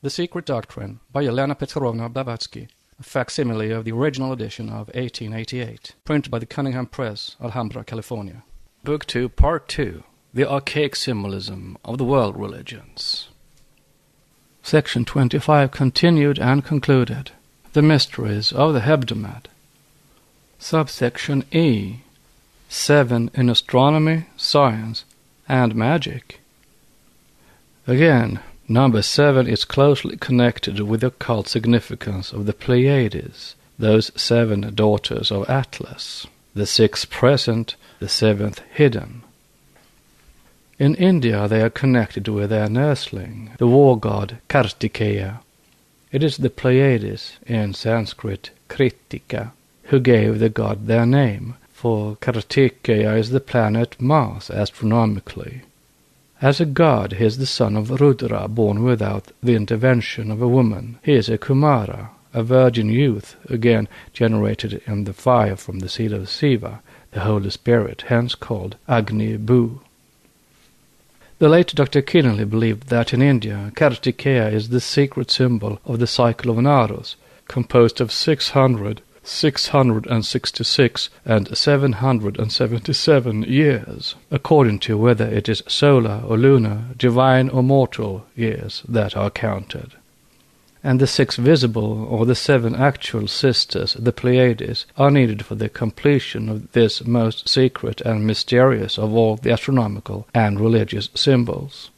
The Secret Doctrine by Elena Petrovna Blavatsky, a facsimile of the original edition of 1888, printed by the Cunningham Press, Alhambra, California. Book 2, Part 2, The Archaic Symbolism of the World Religions. Section 25 continued and concluded. The Mysteries of the Hebdomad. Subsection E. 7 in Astronomy, Science, and Magic. Again, Number 7 is closely connected with the occult significance of the Pleiades, those 7 daughters of Atlas, the 6 present, the 7th hidden. In India they are connected with their nursling, the war god Kartikeya. It is the Pleiades, in Sanskrit Kritika, who gave the god their name, for Kartikeya is the planet Mars astronomically. As a god, he is the son of Rudra, born without the intervention of a woman. He is a Kumara, a virgin youth, again generated in the fire from the seed of Shiva, the Holy Spirit, hence called Agni Bu. The late Dr. Kinnelly believed that in India, Kartikeya is the secret symbol of the cycle of Naros, composed of 600, 666 and 777 years, according to whether it is solar or lunar, divine or mortal years that are counted. And the 6 visible or the 7 actual sisters, the Pleiades, are needed for the completion of this most secret and mysterious of all the astronomical and religious symbols.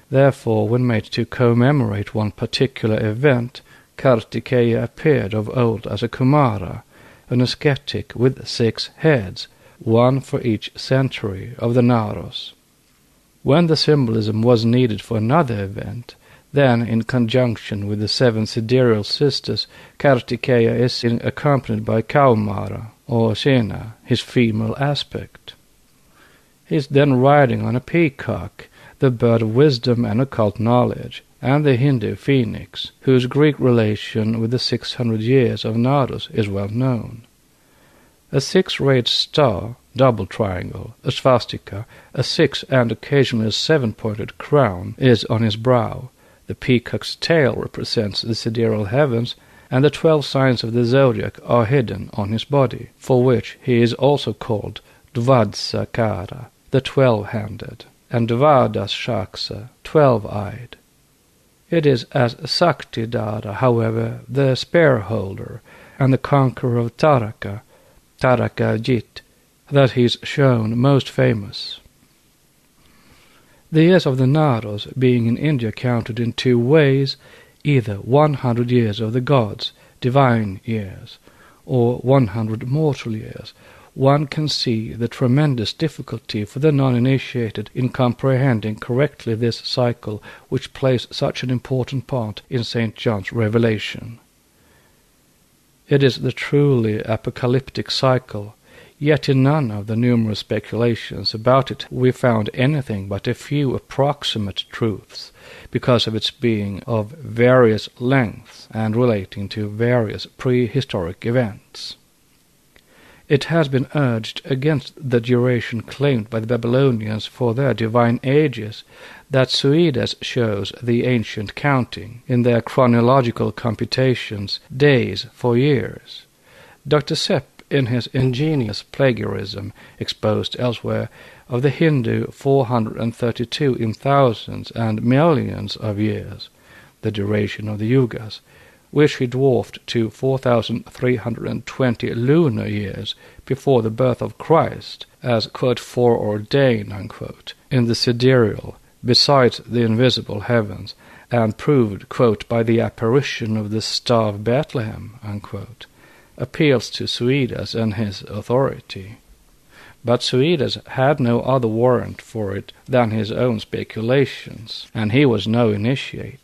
Therefore, when made to commemorate one particular event, Kartikeya appeared of old as a Kumara, an ascetic with 6 heads, one for each century of the Naros. When the symbolism was needed for another event, then in conjunction with the 7 sidereal sisters, Kartikeya is accompanied by Kaumara, or Sena, his female aspect. He is then riding on a peacock, the bird of wisdom and occult knowledge, and the Hindu phoenix, whose Greek relation with the 600 years of Naros is well known. A 6-rayed star, double triangle, a swastika, a 6 and occasionally a 7-pointed crown is on his brow. The peacock's tail represents the sidereal heavens, and the 12 signs of the zodiac are hidden on his body, for which he is also called Dvadsakara, the 12-handed, and Dvadashaksa, 12-eyed. It is as Saktidara, however, the spear-holder, and the conqueror of Taraka, Tarakajit, that he is shown most famous. The years of the Naros being in India counted in 2 ways, either 100 years of the gods, divine years, or 100 mortal years, one can see the tremendous difficulty for the non-initiated in comprehending correctly this cycle which plays such an important part in St. John's revelation. It is the truly apocalyptic cycle, yet in none of the numerous speculations about it we found anything but a few approximate truths, because of its being of various lengths and relating to various prehistoric events. It has been urged against the duration claimed by the Babylonians for their divine ages that Suidas shows the ancient counting, in their chronological computations, days for years. Dr. Sepp, in his ingenious plagiarism, exposed elsewhere, of the Hindu 432 in thousands and millions of years, the duration of the Yugas, which he dwarfed to 4,320 lunar years before the birth of Christ, as, quote, foreordained, unquote, in the sidereal, besides the invisible heavens, and proved, quote, by the apparition of the Star of Bethlehem, unquote, appeals to Suidas and his authority. But Suidas had no other warrant for it than his own speculations, and he was no initiate.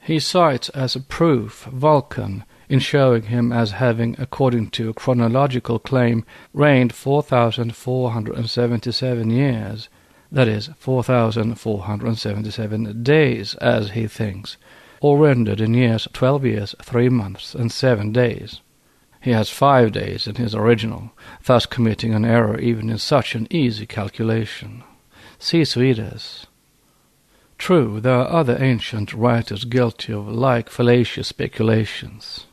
He cites as a proof Vulcan, in showing him as having, according to a chronological claim, reigned 4,477 years, that is, 4,477 days, as he thinks, or rendered in years 12 years, 3 months, and 7 days. He has 5 days in his original, thus committing an error even in such an easy calculation. See Suidas. True, there are other ancient writers guilty of like fallacious speculations.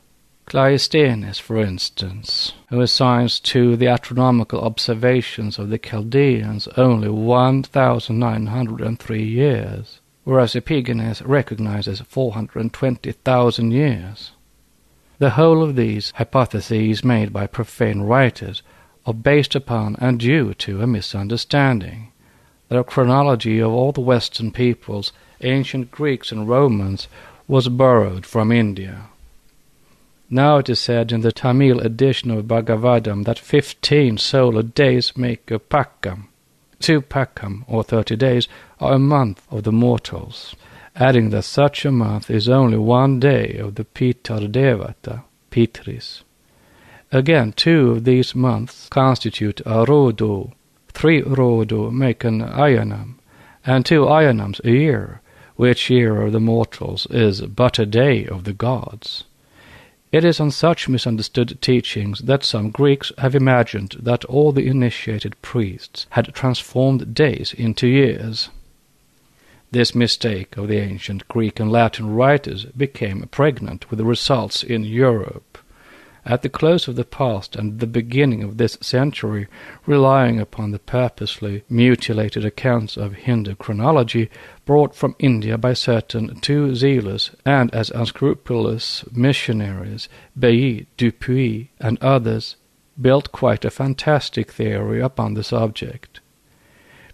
Cleisthenes, for instance, who assigns to the astronomical observations of the Chaldeans only 1,903 years, whereas Epigenes recognizes 420,000 years. The whole of these hypotheses made by profane writers are based upon and due to a misunderstanding. The chronology of all the Western peoples, ancient Greeks and Romans, was borrowed from India. Now it is said in the Tamil edition of Bhagavatam that 15 solar days make a pakam. 2 pakam, or 30 days, are a month of the mortals, adding that such a month is only 1 day of the Pitar Devata, Pitris. Again, 2 of these months constitute a Rodo, 3 Rodo make an Ayanam, and 2 Ayanams a year, which year of the mortals is but a day of the gods. It is on such misunderstood teachings that some Greeks have imagined that all the initiated priests had transformed days into years. This mistake of the ancient Greek and Latin writers became pregnant with the results in Europe. At the close of the past and the beginning of this century, relying upon the purposely mutilated accounts of Hindu chronology brought from India by certain too zealous and as unscrupulous missionaries, Bailly, Dupuy, and others, built quite a fantastic theory upon the subject.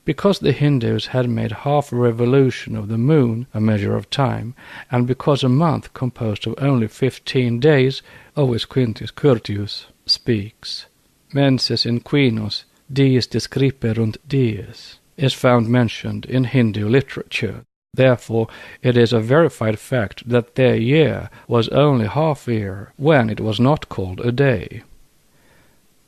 Because the Hindus had made half a revolution of the moon, a measure of time, and because a month composed of only 15 days, of which Quintus Curtius speaks, menses in quinos dies descriperunt dies, is found mentioned in Hindu literature. Therefore, it is a verified fact that their year was only half a year, when it was not called a day.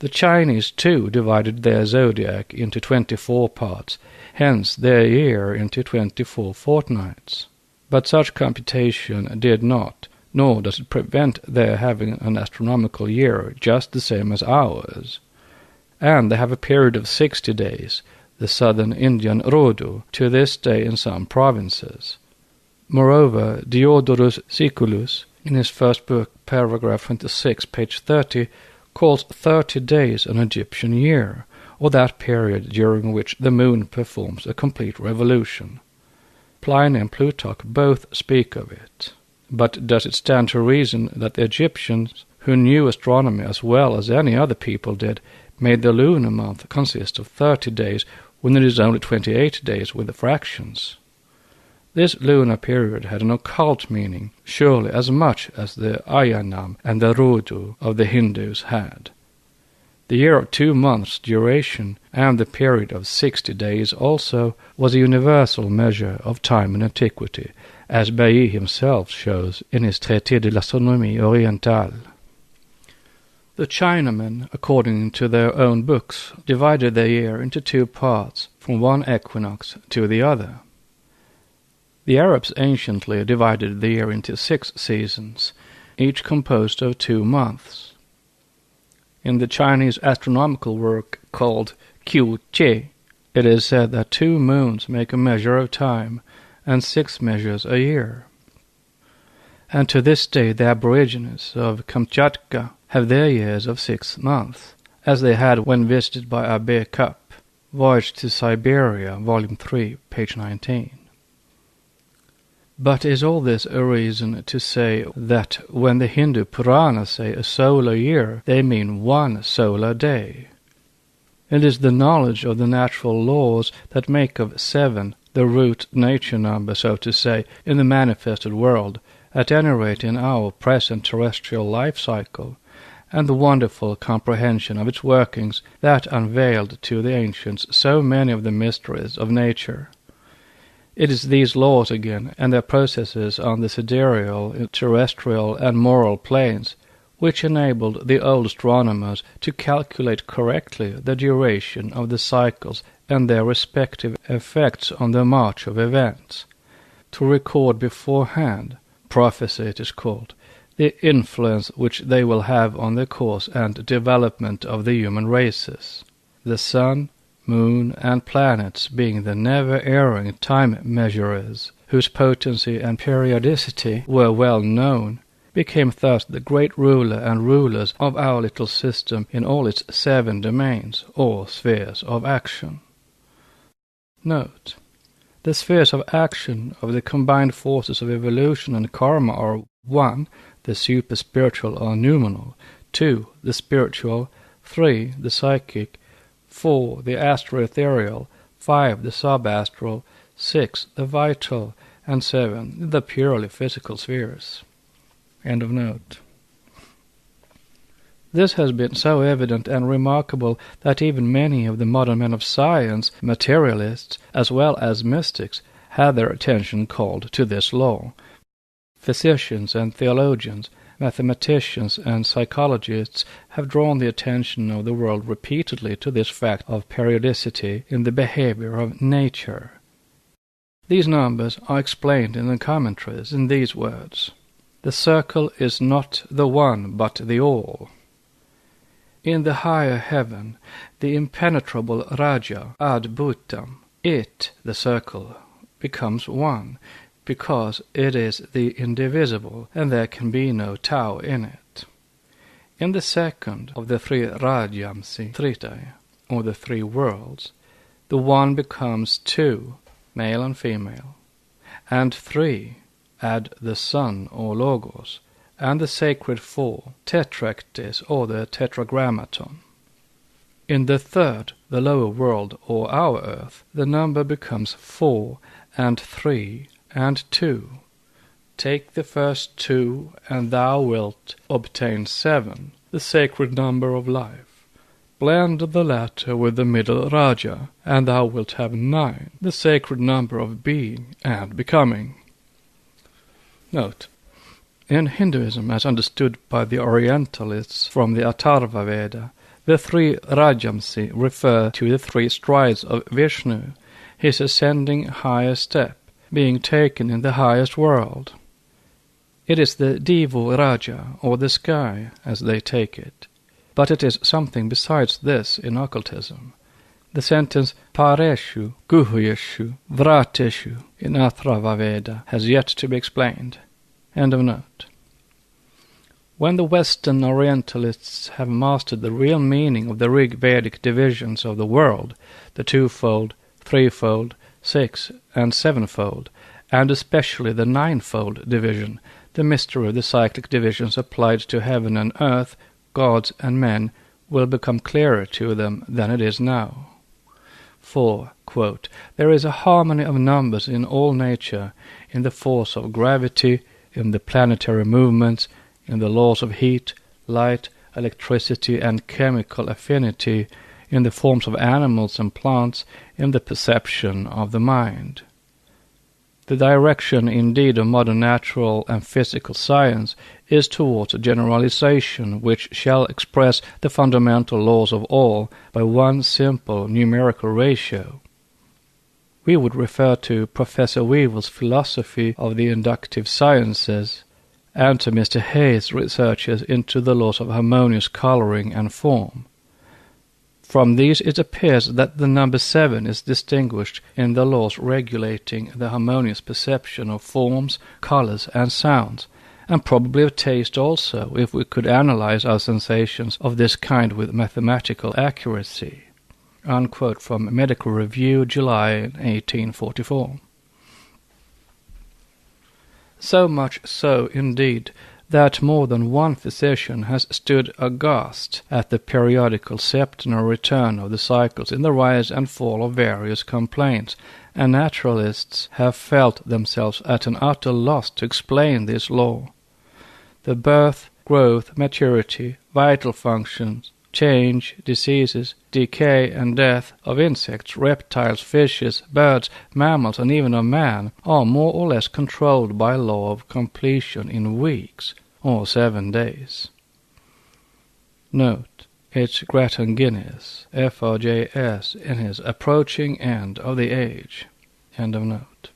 The Chinese, too, divided their zodiac into 24 parts, hence their year into 24 fortnights. But such computation did not, nor does it prevent their having an astronomical year just the same as ours. And they have a period of 60 days, the southern Indian Rodo, to this day in some provinces. Moreover, Diodorus Siculus, in his first book, paragraph 26, page 30, calls 30 days an Egyptian year, or that period during which the moon performs a complete revolution. Pliny and Plutarch both speak of it. But does it stand to reason that the Egyptians, who knew astronomy as well as any other people did, made the lunar month consist of 30 days when it is only 28 days with the fractions? This lunar period had an occult meaning, surely as much as the Ayanam and the Rodo of the Hindus had. The year of 2 months' duration, and the period of 60 days also, was a universal measure of time in antiquity, as Bailly himself shows in his Traité de l'Astronomie Orientale. The Chinamen, according to their own books, divided their year into 2 parts, from one equinox to the other. The Arabs anciently divided the year into 6 seasons, each composed of 2 months. In the Chinese astronomical work called Qiu Che, it is said that 2 moons make a measure of time, and 6 measures a year. And to this day the aborigines of Kamchatka have their years of 6 months, as they had when visited by Abbe Kapp, Voyage to Siberia, Volume 3, page 19. But is all this a reason to say that when the Hindu Puranas say a solar year, they mean 1 solar day? It is the knowledge of the natural laws that make of 7 the root nature number, so to say, in the manifested world, at any rate in our present terrestrial life cycle, and the wonderful comprehension of its workings that unveiled to the ancients so many of the mysteries of nature. It is these laws again, and their processes on the sidereal, terrestrial, and moral planes, which enabled the old astronomers to calculate correctly the duration of the cycles and their respective effects on the march of events, to record beforehand, prophecy it is called, the influence which they will have on the course and development of the human races, the sun, moon, and planets being the never-erring time measurers whose potency and periodicity were well known, became thus the great ruler and rulers of our little system in all its 7 domains, or spheres of action. Note: the spheres of action of the combined forces of evolution and karma are 1. The super-spiritual or noumenal, 2. The spiritual, 3. The psychic, 4. The astro-ethereal, 5. The sub-astral, 6. The vital, and 7. The purely physical spheres. End of note. This has been so evident and remarkable that even many of the modern men of science, materialists, as well as mystics, had their attention called to this law. Physicians and theologians, mathematicians and psychologists have drawn the attention of the world repeatedly to this fact of periodicity in the behavior of nature. These numbers are explained in the commentaries in these words: the circle is not the one but the all. In the higher heaven, the impenetrable Raja Adbhutam, it, the circle, becomes one, because it is the indivisible, and there can be no Tao in it. In the second of the 3 Rajamsi Tritaya, or the 3 worlds, the one becomes 2, male and female, and 3, add the sun or logos, and the sacred 4, tetractys or the tetragrammaton. In the third, the lower world or our earth, the number becomes 4 and 3 and 2. Take the first 2 and thou wilt obtain 7, the sacred number of life. Blend the latter with the middle Raja, and thou wilt have 9, the sacred number of being and becoming. Note: in Hinduism, as understood by the Orientalists from the Atharva Veda, the 3 Rajamsi refer to the 3 strides of Vishnu, his ascending higher step, being taken in the highest world. It is the Devu Raja, or the sky, as they take it. But it is something besides this in occultism. The sentence Pareshu, Guhyeshu, Vrateshu in Atharva Veda has yet to be explained. End of note. When the Western Orientalists have mastered the real meaning of the Rig Vedic divisions of the world, the 2-fold, 3-fold, 6- and 7-fold, and especially the 9-fold division, the mystery of the cyclic divisions applied to heaven and earth, gods and men, will become clearer to them than it is now. For, quote, there is a harmony of numbers in all nature, in the force of gravity, in the planetary movements, in the laws of heat, light, electricity, and chemical affinity, in the forms of animals and plants, in the perception of the mind. The direction, indeed, of modern natural and physical science is towards a generalization which shall express the fundamental laws of all by one simple numerical ratio. We would refer to Professor Weevil's philosophy of the inductive sciences and to Mr. Hayes' researches into the laws of harmonious coloring and form. From these it appears that the number 7 is distinguished in the laws regulating the harmonious perception of forms, colors, and sounds, and probably of taste also, if we could analyze our sensations of this kind with mathematical accuracy. Unquote from Medical Review, July 1844. So much so, indeed, that more than one physician has stood aghast at the periodical septenary return of the cycles in the rise and fall of various complaints, and naturalists have felt themselves at an utter loss to explain this law. The birth, growth, maturity, vital functions, change, diseases, decay, and death of insects, reptiles, fishes, birds, mammals, and even of man are more or less controlled by law of completion in weeks, or 7 days. Note: H. Grattan Guinness, FRJS, in his Approaching End of the Age. End of note.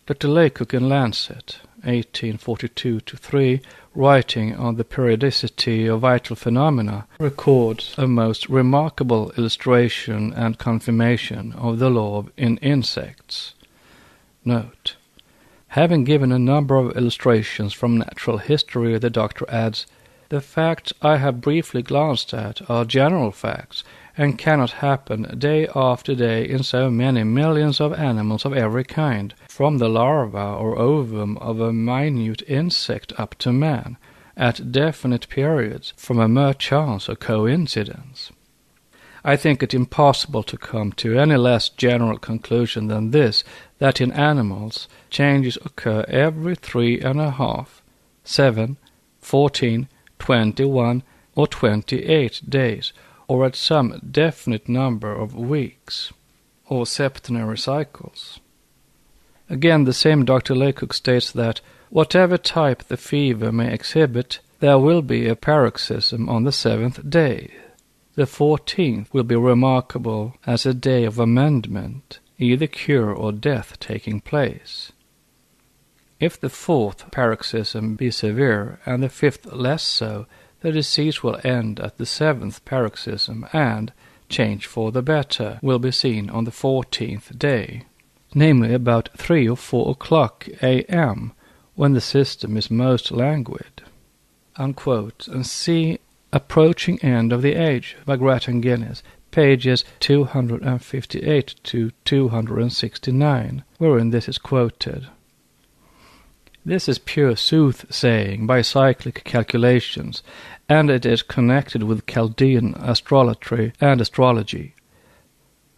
Dr. Laycock in Lancet, 1842-3, writing on the periodicity of vital phenomena, records a most remarkable illustration and confirmation of the law in insects. Note. Having given a number of illustrations from natural history, the doctor adds, "The facts I have briefly glanced at are general facts, and cannot happen day after day in so many millions of animals of every kind, from the larva or ovum of a minute insect up to man, at definite periods, from a mere chance or coincidence." I think it impossible to come to any less general conclusion than this, that in animals changes occur every 3.5, 7, 14, 21, or 28 days, or at some definite number of weeks, or septenary cycles. Again, the same Dr. Laycock states that, whatever type the fever may exhibit, there will be a paroxysm on the 7th day. The 14th will be remarkable as a day of amendment, either cure or death taking place. If the 4th paroxysm be severe and the 5th less so, the disease will end at the 7th paroxysm, and change for the better will be seen on the 14th day, namely about 3 or 4 o'clock a.m., when the system is most languid. Unquote. And see Approaching End of the Age by Grattan Guinness, pages 258 to 269, wherein this is quoted. This is pure soothsaying by cyclic calculations, and it is connected with Chaldean astrology and astrology.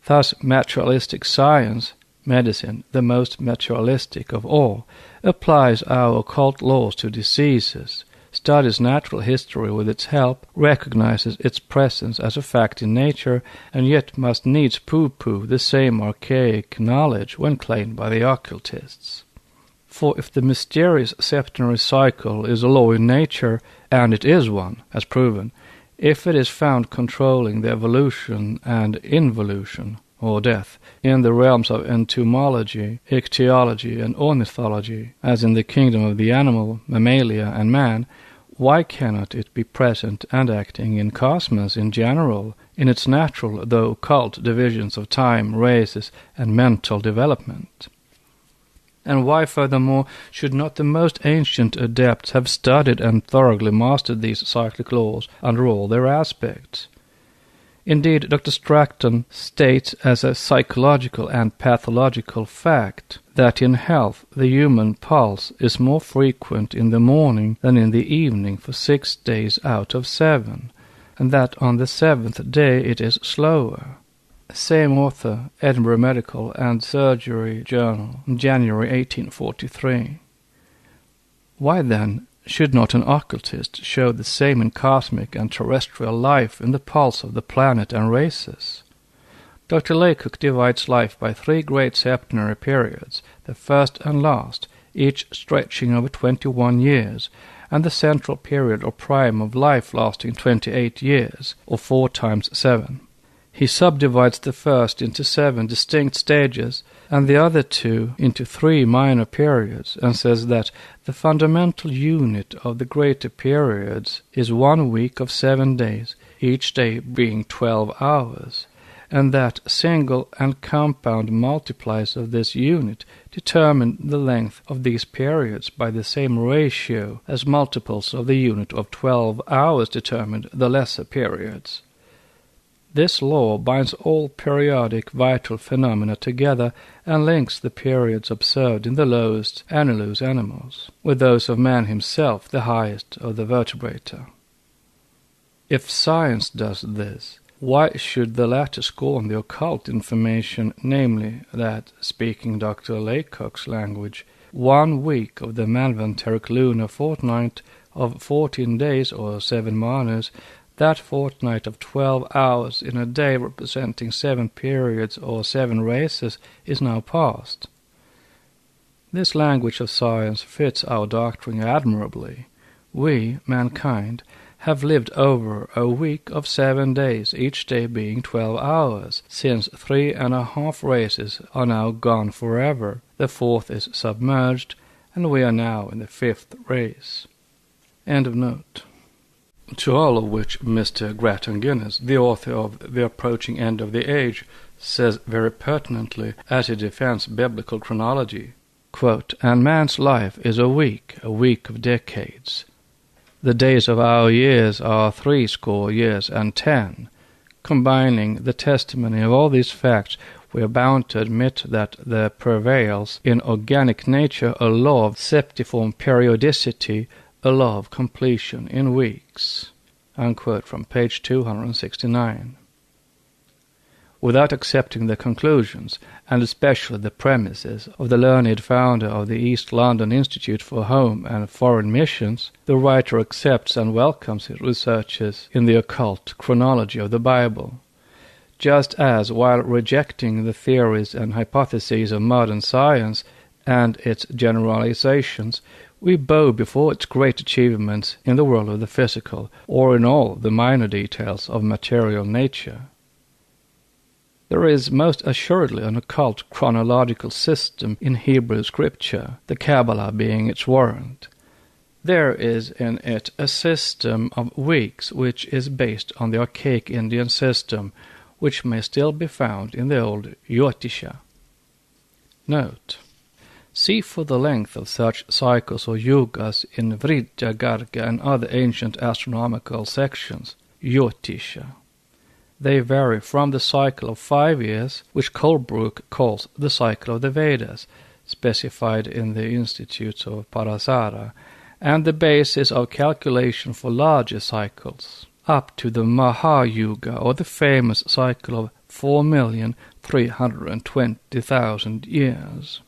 Thus materialistic science, medicine, the most materialistic of all, applies our occult laws to diseases, studies natural history with its help, recognizes its presence as a fact in nature, and yet must needs pooh-pooh the same archaic knowledge when claimed by the occultists. For if the mysterious septenary cycle is a law in nature, and it is one, as proven, if it is found controlling the evolution and involution, or death, in the realms of entomology, ichthyology, and ornithology, as in the kingdom of the animal, mammalia, and man, why cannot it be present and acting in cosmos in general, in its natural though occult divisions of time, races, and mental development? And why, furthermore, should not the most ancient adepts have studied and thoroughly mastered these cyclic laws under all their aspects? Indeed, Dr. Stracton states as a psychological and pathological fact that in health the human pulse is more frequent in the morning than in the evening for 6 days out of 7, and that on the 7th day it is slower. Same author, Edinburgh Medical and Surgery Journal, January 1843. Why then should not an occultist show the same in cosmic and terrestrial life in the pulse of the planet and races? Dr. Laycock divides life by 3 great septenary periods, the first and last, each stretching over 21 years, and the central period or prime of life lasting 28 years, or 4 times 7. He subdivides the first into 7 distinct stages, and the other 2 into 3 minor periods, and says that the fundamental unit of the greater periods is 1 week of 7 days, each day being 12 hours, and that single and compound multiplies of this unit determine the length of these periods by the same ratio as multiples of the unit of 12 hours determined the lesser periods. This law binds all periodic vital phenomena together and links the periods observed in the lowest annulus animals with those of man himself, the highest of the vertebrata. If science does this, why should the latter scorn the occult information, namely that, speaking Dr. Laycock's language, 1 week of the manvanteric lunar fortnight of 14 days or 7 manas, that fortnight of 12 hours in a day representing 7 periods or 7 races, is now past? This language of science fits our doctrine admirably. We, mankind, have lived over a week of 7 days, each day being 12 hours, since 3.5 races are now gone forever, the 4th is submerged, and we are now in the 5th race. End of note. To all of which Mr. Grattan Guinness, the author of The Approaching End of the Age, says very pertinently as he defends biblical chronology, quote, "And man's life is a week of decades. The days of our years are 60 years and 10. Combining the testimony of all these facts, we are bound to admit that there prevails in organic nature a law of septiform periodicity, a law of completion in weeks." Unquote, from page 269. Without accepting the conclusions, and especially the premises, of the learned founder of the East London Institute for Home and Foreign Missions, the writer accepts and welcomes his researches in the occult chronology of the Bible. Just as, while rejecting the theories and hypotheses of modern science and its generalizations, we bow before its great achievements in the world of the physical, or in all the minor details of material nature. There is most assuredly an occult chronological system in Hebrew scripture, the Kabbalah being its warrant. There is in it a system of weeks which is based on the archaic Indian system, which may still be found in the old Jyotisha. Note: see for the length of such cycles or yugas in Vrijja, Garga and other ancient astronomical sections, Jyotisha. They vary from the cycle of 5 years, which Colebrook calls the cycle of the Vedas, specified in the Institutes of Parasara, and the basis of calculation for larger cycles, up to the Mahayuga, or the famous cycle of 4,320,000 years.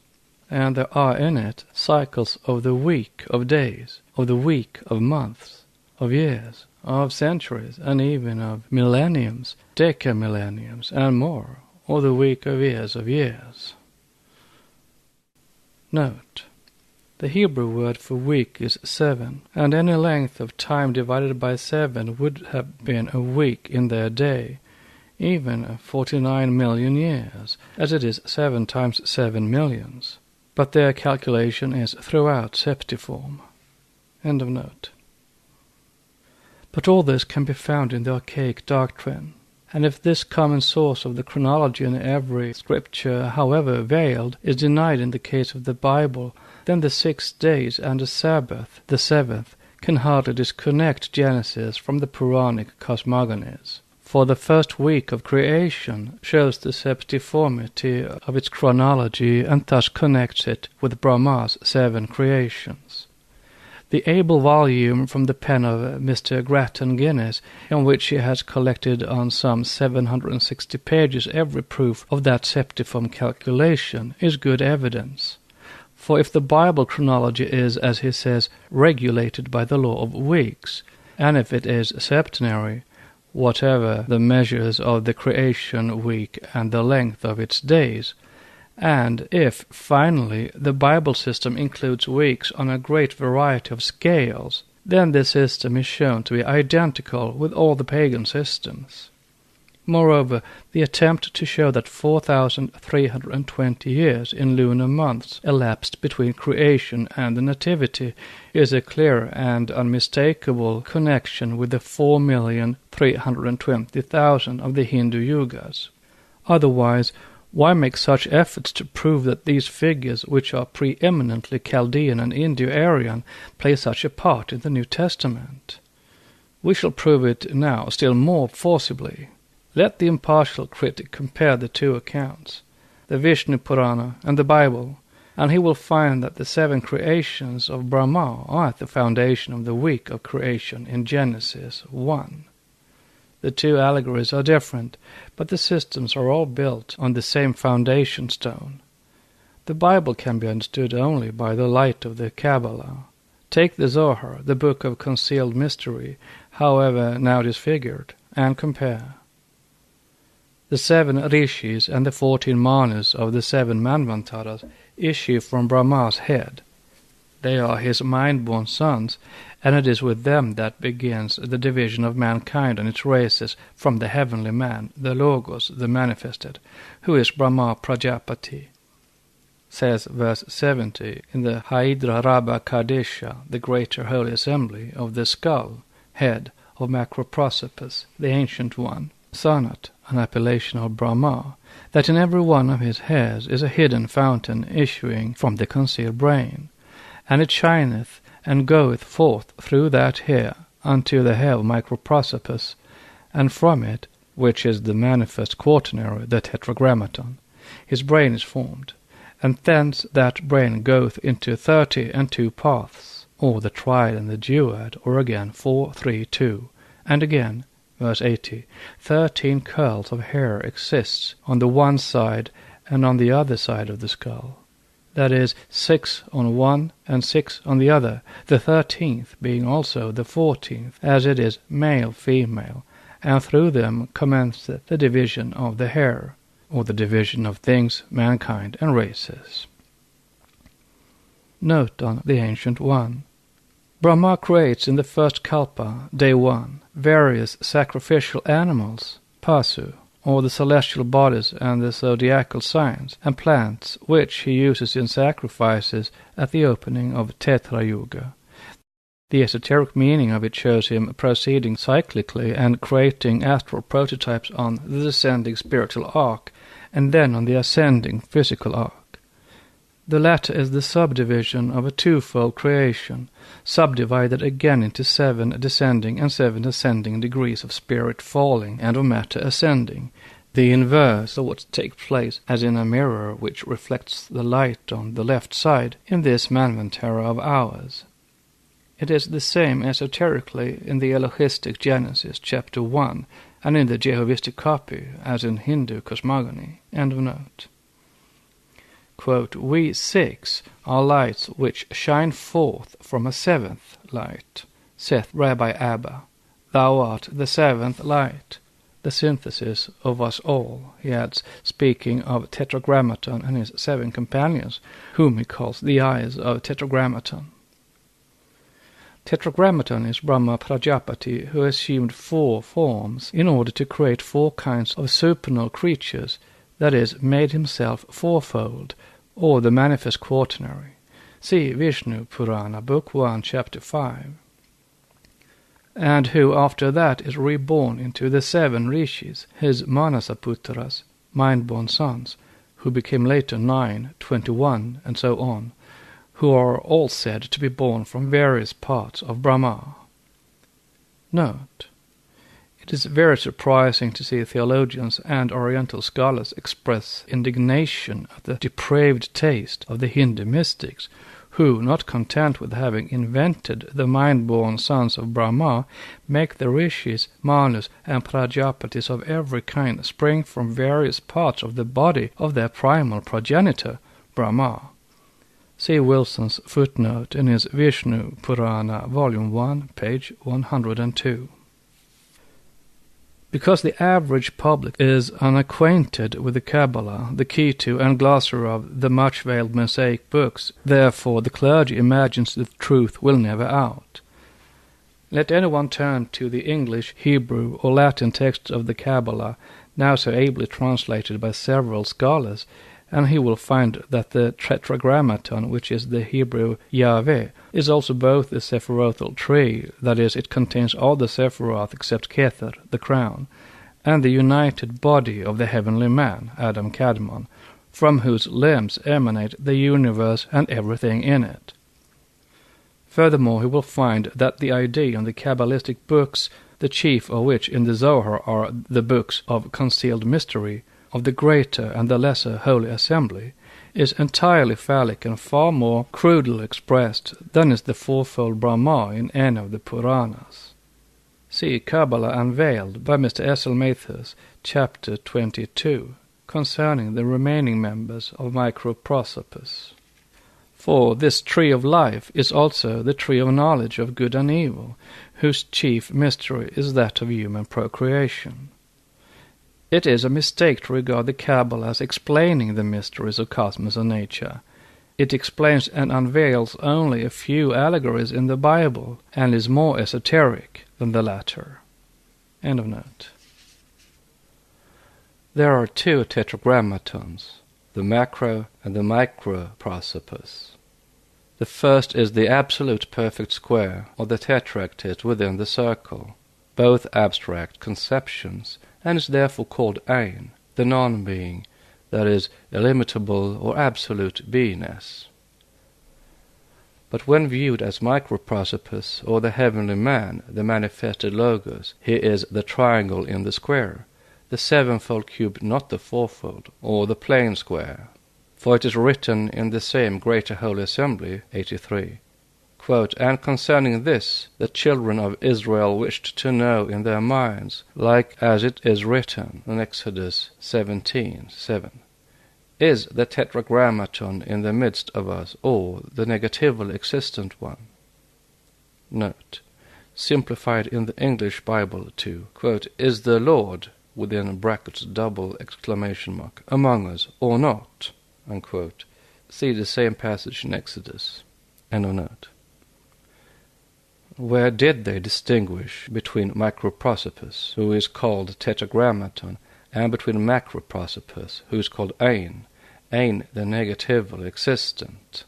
And there are in it cycles of the week of days, of the week of months, of years, of centuries, and even of millenniums, decamillenniums, and more, or the week of years. Note: the Hebrew word for week is 7, and any length of time divided by 7 would have been a week in their day, even 49 million years, as it is 7 times 7 millions. But their calculation is throughout septiform. End of note. But all this can be found in the archaic doctrine, and if this common source of the chronology in every scripture, however veiled, is denied in the case of the Bible, then the 6 days and the Sabbath, the 7th, can hardly disconnect Genesis from the Puranic cosmogonies. For the first week of creation shows the septiformity of its chronology and thus connects it with Brahma's 7 creations. The able volume from the pen of Mr. Grattan Guinness, in which he has collected on some 760 pages every proof of that septiform calculation, is good evidence. For if the Bible chronology is, as he says, regulated by the law of weeks, and if it is septenary, whatever the measures of the creation week and the length of its days, and if, finally, the Bible system includes weeks on a great variety of scales, then this system is shown to be identical with all the pagan systems. Moreover, the attempt to show that 4,320 years in lunar months elapsed between creation and the Nativity is a clear and unmistakable connection with the 4,320,000 of the Hindu yugas. Otherwise, why make such efforts to prove that these figures, which are preeminently Chaldean and Indo-Aryan, play such a part in the New Testament? We shall prove it now still more forcibly. Let the impartial critic compare the two accounts, the Vishnu Purana and the Bible, and he will find that the 7 creations of Brahma are at the foundation of the week of creation in Genesis 1. The two allegories are different, but the systems are all built on the same foundation stone. The Bible can be understood only by the light of the Kabbalah. Take the Zohar, the book of concealed mystery, however now disfigured, and compare. The 7 rishis and the 14 manus of the 7 manvantaras issue from Brahma's head. They are his mind-born sons, and it is with them that begins the division of mankind and its races from the heavenly man, the Logos, the manifested, who is Brahma Prajapati. Says verse 70 in the Hydra Rabba Kadesha, the greater holy assembly of the skull, head of Macroprosopus, the ancient one, Sanat, an appellation of Brahma, that in every one of his hairs is a hidden fountain issuing from the concealed brain, and it shineth and goeth forth through that hair unto the hair of microprosopus, and from it, which is the manifest quaternary, the tetragrammaton, his brain is formed, and thence that brain goeth into 32 paths, or the triad and the duad, or again 4, 3, 2, and again, verse 80, 13 curls of hair exists on the one side and on the other side of the skull. That is, 6 on one and 6 on the other, the 13th being also the 14th, as it is male-female, and through them commenceth the division of the hair, or the division of things, mankind, and races. Note on the Ancient One. Brahma creates in the first kalpa, day 1, various sacrificial animals, pasu, or the celestial bodies and the zodiacal signs, and plants, which he uses in sacrifices at the opening of Tetra Yuga. The esoteric meaning of it shows him proceeding cyclically and creating astral prototypes on the descending spiritual arc, and then on the ascending physical arc. The latter is the subdivision of a twofold creation, subdivided again into 7 descending and 7 ascending degrees of spirit falling and of matter ascending, the inverse of what takes place as in a mirror which reflects the light on the left side in this manvantara of ours. It is the same esoterically in the Elohistic Genesis, chapter 1, and in the Jehovistic copy, as in Hindu cosmogony. End of note. Quote, we 6 are lights which shine forth from a 7th light, saith Rabbi Abba. Thou art the 7th light, the synthesis of us all, he adds, speaking of Tetragrammaton and his 7 companions, whom he calls the eyes of Tetragrammaton. Tetragrammaton is Brahma Prajapati, who assumed 4 forms in order to create 4 kinds of supernal creatures, that is, made himself fourfold, or the manifest quaternary. See Vishnu Purana, Book 1, Chapter 5. And who after that is reborn into the 7 rishis, his Manasaputras, mind-born sons, who became later 9, 21, and so on, who are all said to be born from various parts of Brahma. Note: it is very surprising to see theologians and Oriental scholars express indignation at the depraved taste of the Hindu mystics, who, not content with having invented the mind-born sons of Brahma, make the rishis, manus, and prajapatis of every kind spring from various parts of the body of their primal progenitor, Brahma. See Wilson's footnote in his Vishnu Purana, Volume 1, page 102. Because the average public is unacquainted with the Kabbalah, the Ketu, and glossary of the much-veiled Mosaic books, therefore the clergy imagines the truth will never out. Let anyone turn to the English, Hebrew, or Latin texts of the Kabbalah, now so ably translated by several scholars, and he will find that the Tetragrammaton, which is the Hebrew Yahweh, is also both a sephirothal tree, that is, it contains all the sephiroth except Kether, the crown, and the united body of the heavenly man, Adam Kadmon, from whose limbs emanate the universe and everything in it. Furthermore, he will find that the idea in the Kabbalistic books, the chief of which in the Zohar are the books of concealed mystery, of the greater and the lesser holy assembly, is entirely phallic and far more crudely expressed than is the fourfold Brahma in any of the Puranas. See Kabbalah Unveiled by Mr. S. L. Mathers, chapter 22, concerning the remaining members of Microprosopus. For this tree of life is also the tree of knowledge of good and evil, whose chief mystery is that of human procreation. It is a mistake to regard the Kabbalah as explaining the mysteries of cosmos and nature. It explains and unveils only a few allegories in the Bible, and is more esoteric than the latter. End of note. There are 2 tetragrammatons, the macro and the microprosopus. The first is the absolute perfect square, or the tetractys within the circle, both abstract conceptions, and is therefore called Ein, the non-being, that is, illimitable or absolute beingness. But when viewed as microprosopus, or the heavenly man, the manifested logos, he is the triangle in the square, the sevenfold cube, not the fourfold, or the plane square. For it is written in the same Greater Holy Assembly, 83, quote, "And concerning this, the children of Israel wished to know in their minds, like as it is written in Exodus 17:7. Is the tetragrammaton in the midst of us, or the negatively existent one?" Note, simplified in the English Bible to, quote, "Is the Lord," within brackets double exclamation mark, "among us, or not?" Unquote. See the same passage in Exodus. End of note. Where did they distinguish between microprosopus, who is called tetragrammaton, and between macroprosopus, who is called ein the negatively existent?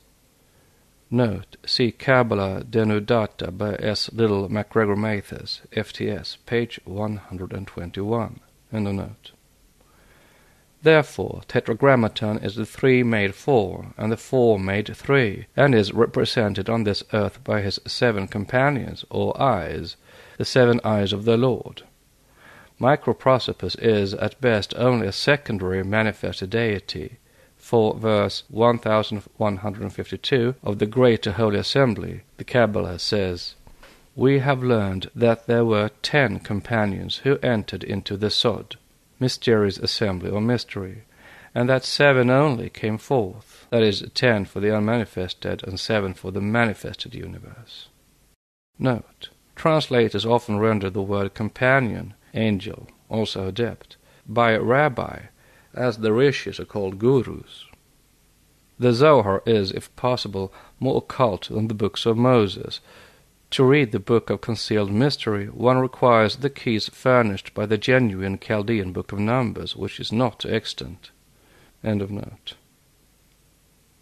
Note, see Kabbalah Denudata by S. Little MacGregor Mathers, FTS, page 121. End of note. Therefore, tetragrammaton is the 3 made 4, and the 4 made 3, and is represented on this earth by his 7 companions, or eyes, the 7 eyes of the Lord. Microprosopus is, at best, only a secondary manifested deity, for verse 1152 of the Greater Holy Assembly, the Kabbalah says, "We have learned that there were 10 companions who entered into the Sod, mysterious assembly or mystery, and that 7 only came forth, that is, 10 for the unmanifested and 7 for the manifested universe." Note, translators often render the word companion, angel, also adept, by rabbi, as the rishis are called gurus. The Zohar is, if possible, more occult than the books of Moses. To read the Book of Concealed Mystery, one requires the keys furnished by the genuine Chaldean Book of Numbers, which is not extant. End of note.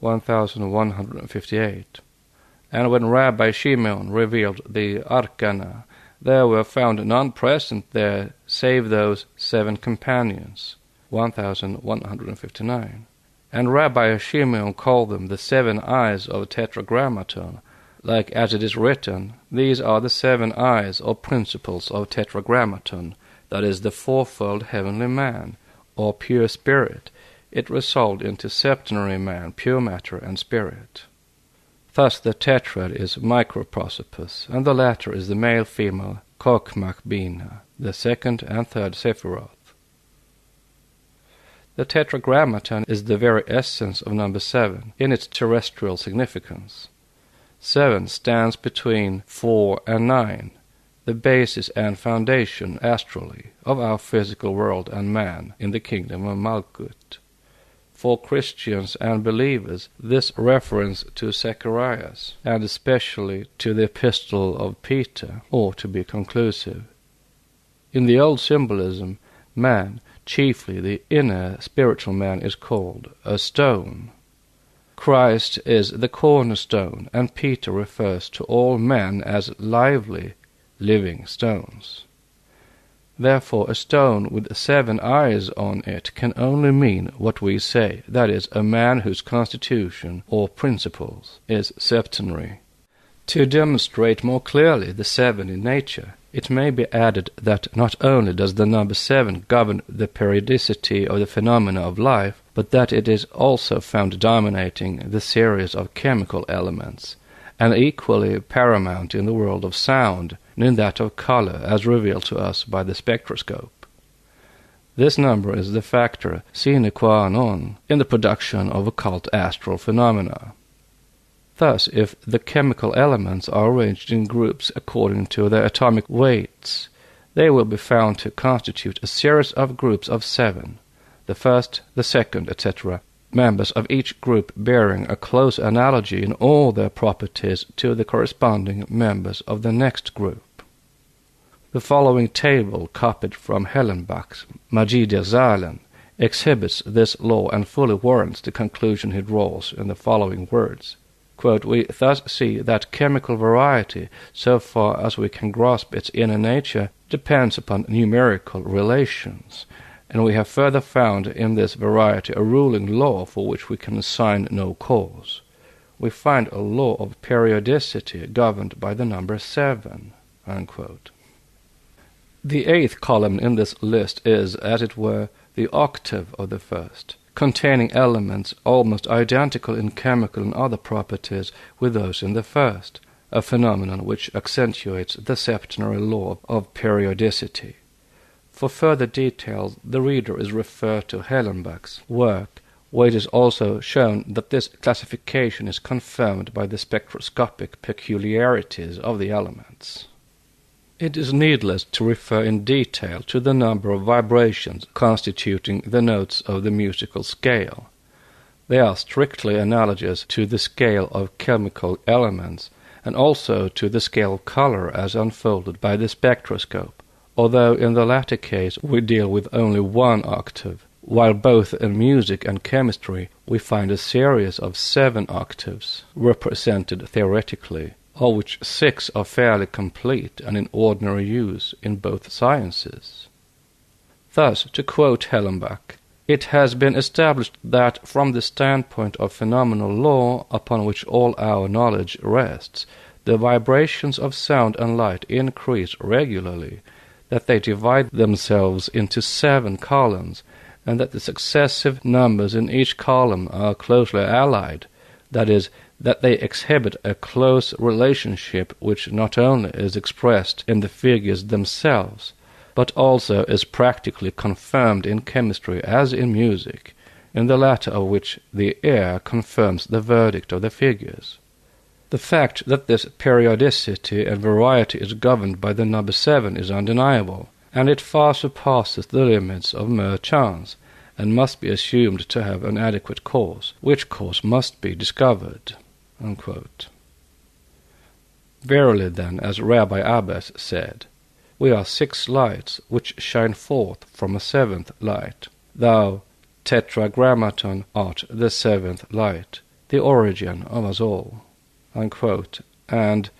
1158. And when Rabbi Shimon revealed the Arcana, there were found none present there save those 7 companions. 1159. And Rabbi Shimon called them the 7 eyes of tetragrammaton, like as it is written, "These are the 7 eyes or principles of tetragrammaton, that is the fourfold heavenly man, or pure spirit. It resolved into septenary man, pure matter and spirit." Thus the tetrad is microprosopus, and the latter is the male-female Kokmak Bina, the 2nd and 3rd Sephiroth. The tetragrammaton is the very essence of number 7 in its terrestrial significance. 7 stands between 4 and 9, the basis and foundation astrally of our physical world and man in the kingdom of Malkut. For Christians and believers, this reference to Zacharias, and especially to the epistle of Peter, ought to be conclusive. In the old symbolism, man, chiefly the inner spiritual man, is called a stone. Christ is the cornerstone, and Peter refers to all men as lively, living stones. Therefore a stone with 7 eyes on it can only mean what we say, that is, a man whose constitution or principles is septenary. To demonstrate more clearly the 7 in nature, it may be added that not only does the number 7 govern the periodicity of the phenomena of life, but that it is also found dominating the series of chemical elements, and equally paramount in the world of sound and in that of color as revealed to us by the spectroscope. This number is the factor sine qua non in the production of occult astral phenomena. Thus, if the chemical elements are arranged in groups according to their atomic weights, they will be found to constitute a series of groups of 7, the first, the second, etc., members of each group bearing a close analogy in all their properties to the corresponding members of the next group. The following table, copied from Hellenbach's Magie der Zahlen, exhibits this law and fully warrants the conclusion he draws in the following words. Quote, "We thus see that chemical variety, so far as we can grasp its inner nature, depends upon numerical relations, and we have further found in this variety a ruling law for which we can assign no cause. We find a law of periodicity governed by the number 7." Unquote. The 8th column in this list is, as it were, the octave of the first, containing elements almost identical in chemical and other properties with those in the first, a phenomenon which accentuates the septenary law of periodicity. For further details, the reader is referred to Hellenbach's work, where it is also shown that this classification is confirmed by the spectroscopic peculiarities of the elements. It is needless to refer in detail to the number of vibrations constituting the notes of the musical scale. They are strictly analogous to the scale of chemical elements, and also to the scale of color as unfolded by the spectroscope, although in the latter case we deal with only one octave, while both in music and chemistry we find a series of 7 octaves represented theoretically, of which 6 are fairly complete and in ordinary use in both sciences. Thus, to quote Hellenbach, "It has been established that from the standpoint of phenomenal law upon which all our knowledge rests, the vibrations of sound and light increase regularly, that they divide themselves into 7 columns, and that the successive numbers in each column are closely allied, that is, that they exhibit a close relationship which not only is expressed in the figures themselves, but also is practically confirmed in chemistry as in music, in the latter of which the ear confirms the verdict of the figures. The fact that this periodicity and variety is governed by the number 7 is undeniable, and it far surpasses the limits of mere chance, and must be assumed to have an adequate cause, which cause must be discovered." Unquote. Verily then, as Rabbi Abbas said, "We are 6 lights which shine forth from a 7th light. Thou, Tetragrammaton, art the 7th light, the origin of us all." Unquote. And,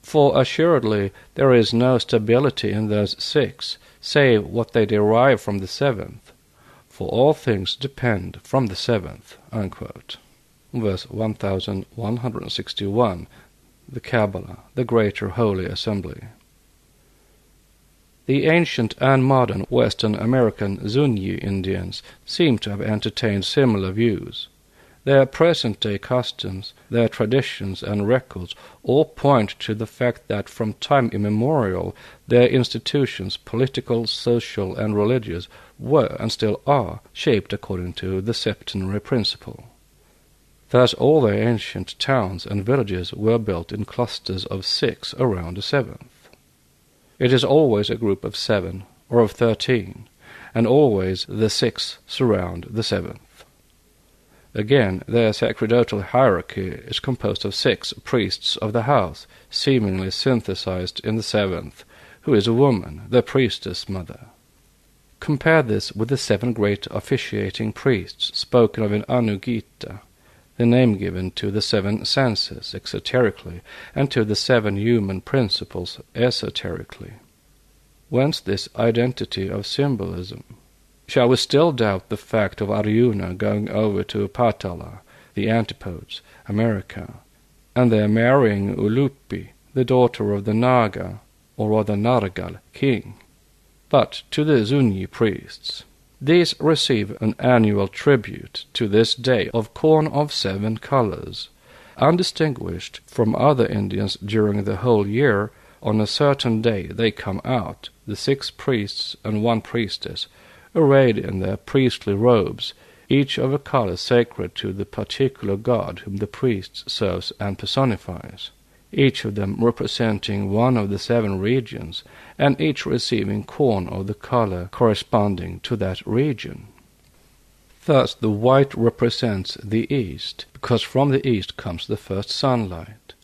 "For assuredly there is no stability in those 6, save what they derive from the 7th. For all things depend from the 7th." Unquote. Verse 1161, the Kabbalah, the Greater Holy Assembly. The ancient and modern Western American Zuni Indians seem to have entertained similar views. Their present-day customs, their traditions and records all point to the fact that from time immemorial their institutions, political, social, and religious, were and still are shaped according to the septenary principle. Thus all their ancient towns and villages were built in clusters of 6 around the 7th. It is always a group of 7 or of 13, and always the 6 surround the 7th. Again, their sacerdotal hierarchy is composed of 6 priests of the house, seemingly synthesized in the 7th, who is a woman, the priestess mother. Compare this with the 7 great officiating priests spoken of in Anugita, the name given to the 7 senses exoterically, and to the 7 human principles esoterically. Whence this identity of symbolism? Shall we still doubt the fact of Arjuna going over to Patala, the antipodes, America, and there marrying Ulupi, the daughter of the Naga, or rather Nargal, king? But to the Zuni priests, these receive an annual tribute to this day of corn of 7 colors, undistinguished from other Indians during the whole year. On a certain day they come out, the 6 priests and 1 priestess, arrayed in their priestly robes, each of a color sacred to the particular god whom the priest serves and personifies, each of them representing one of the 7 regions, and each receiving corn of the color corresponding to that region. Thus the white represents the east, because from the east comes the first sunlight.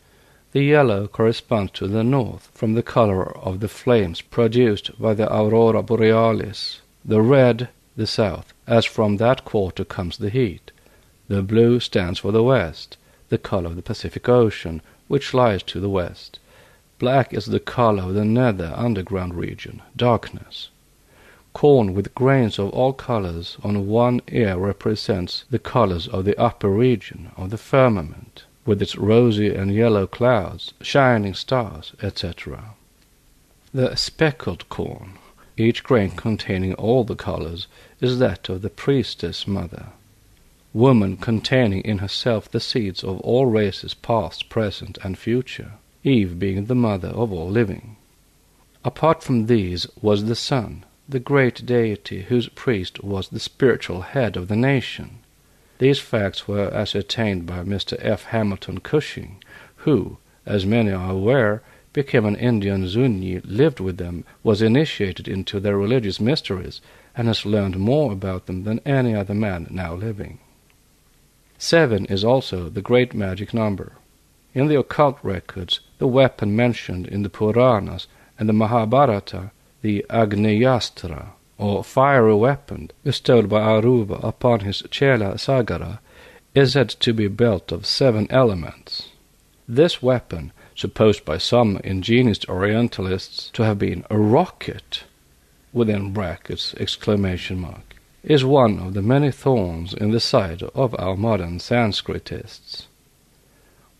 The yellow corresponds to the north, from the color of the flames produced by the aurora borealis. The red, the south, as from that quarter comes the heat. The blue stands for the west, the color of the Pacific Ocean, which lies to the west. Black is the color of the nether underground region, darkness. corn with grains of all colors on one ear represents the colors of the upper region of the firmament, with its rosy and yellow clouds, shining stars, etc. The speckled corn, each grain containing all the colors, is that of the priestess mother, woman containing in herself the seeds of all races past, present, and future, Eve being the mother of all living. Apart from these was the sun, the great deity whose priest was the spiritual head of the nation. These facts were ascertained by Mr. F. Hamilton Cushing, who, as many are aware, became an Indian Zuni, lived with them, was initiated into their religious mysteries, and has learned more about them than any other man now living. 7 is also the great magic number. In the occult records, the weapon mentioned in the Puranas and the Mahabharata, the Agneyastra, or fiery weapon bestowed by Aruva upon his Chela Sagara, is said to be built of 7 elements. This weapon, supposed by some ingenious Orientalists to have been a rocket, within brackets, exclamation mark, is one of the many thorns in the side of our modern Sanskritists.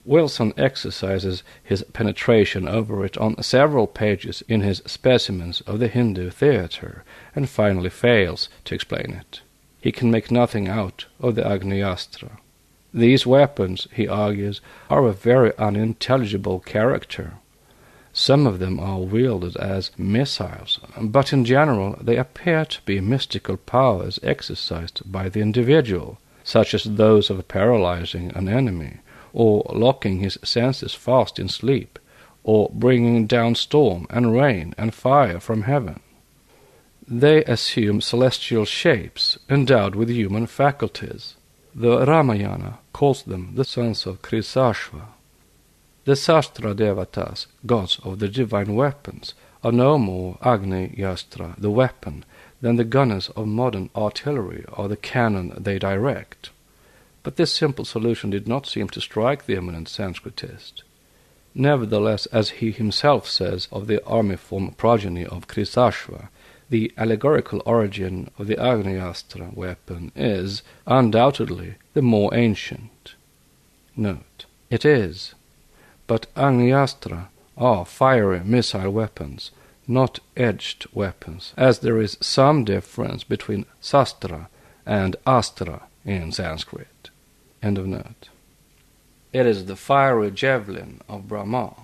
Wilson exercises his penetration over it on several pages in his Specimens of the Hindu Theatre, and finally fails to explain it. He can make nothing out of the Agneyastra. These weapons, he argues, are of very unintelligible character. Some of them are wielded as missiles, but in general they appear to be mystical powers exercised by the individual, such as those of paralyzing an enemy, or locking his senses fast in sleep, or bringing down storm and rain and fire from heaven. They assume celestial shapes, endowed with human faculties. The Ramayana calls them the sons of Krisashva. The Sastra Devatas, gods of the divine weapons, are no more Agni Yastra, the weapon, than the gunners of modern artillery or the cannon they direct. But this simple solution did not seem to strike the eminent Sanskritist. Nevertheless, as he himself says of the army-form progeny of Krisashva, the allegorical origin of the Agneyastra weapon is, undoubtedly, the more ancient. Note: it is, but Agneyastra are fiery missile weapons, not edged weapons, as there is some difference between Sastra and Astra in Sanskrit. End of note. It is the fiery javelin of Brahma.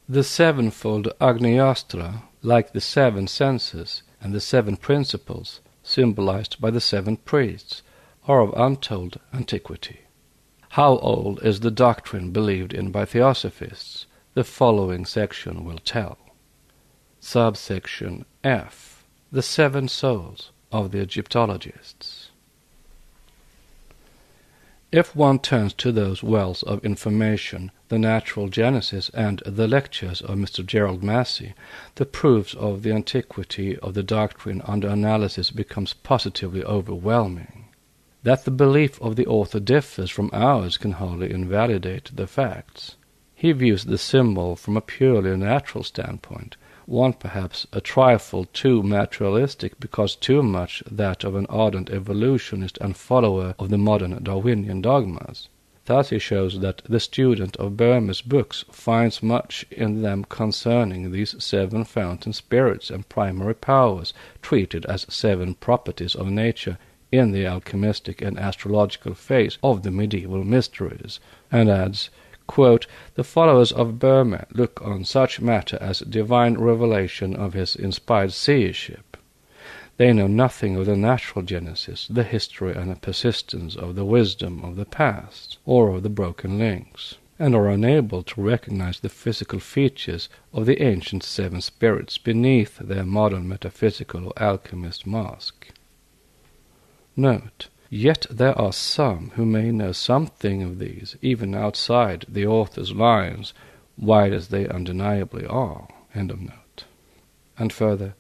The sevenfold Agneyastra, like the 7 senses and the 7 principles, symbolized by the 7 priests, are of untold antiquity. How old is the doctrine believed in by Theosophists? The following section will tell. Subsection F. The 7 souls of the Egyptologists. If one turns to those wells of information, the Natural Genesis and the lectures of Mr. Gerald Massey, the proofs of the antiquity of the doctrine under analysis becomes positively overwhelming. That the belief of the author differs from ours can hardly invalidate the facts. He views the symbol from a purely natural standpoint, one perhaps a trifle too materialistic, because too much that of an ardent evolutionist and follower of the modern Darwinian dogmas. Thus he shows that the student of Burma's books finds much in them concerning these 7 fountain spirits and primary powers, treated as 7 properties of nature in the alchemistic and astrological phase of the medieval mysteries, and adds, quote, the followers of Burma look on such matter as divine revelation of his inspired seership. They know nothing of the natural genesis, the history and the persistence of the wisdom of the past, or of the broken links, and are unable to recognize the physical features of the ancient 7 spirits beneath their modern metaphysical or alchemist mask. Note: yet there are some who may know something of these, even outside the author's lines, wide as they undeniably are. End of note. And further,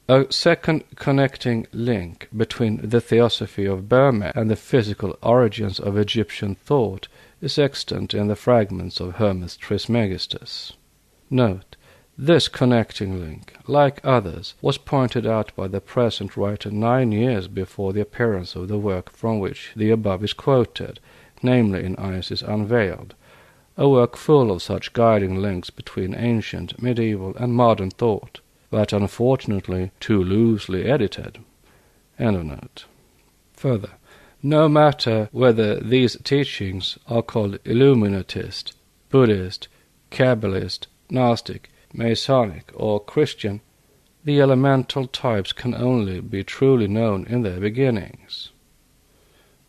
a second connecting link between the theosophy of Burma and the physical origins of Egyptian thought is extant in the fragments of Hermes Trismegistus. Note: This connecting link, like others, was pointed out by the present writer 9 years before the appearance of the work from which the above is quoted, namely in Isis Unveiled, a work full of such guiding links between ancient, medieval, and modern thought, but unfortunately too loosely edited. End of note. Further, no matter whether these teachings are called Illuminatist, Buddhist, Kabbalist, Gnostic, Masonic, or Christian, the elemental types can only be truly known in their beginnings.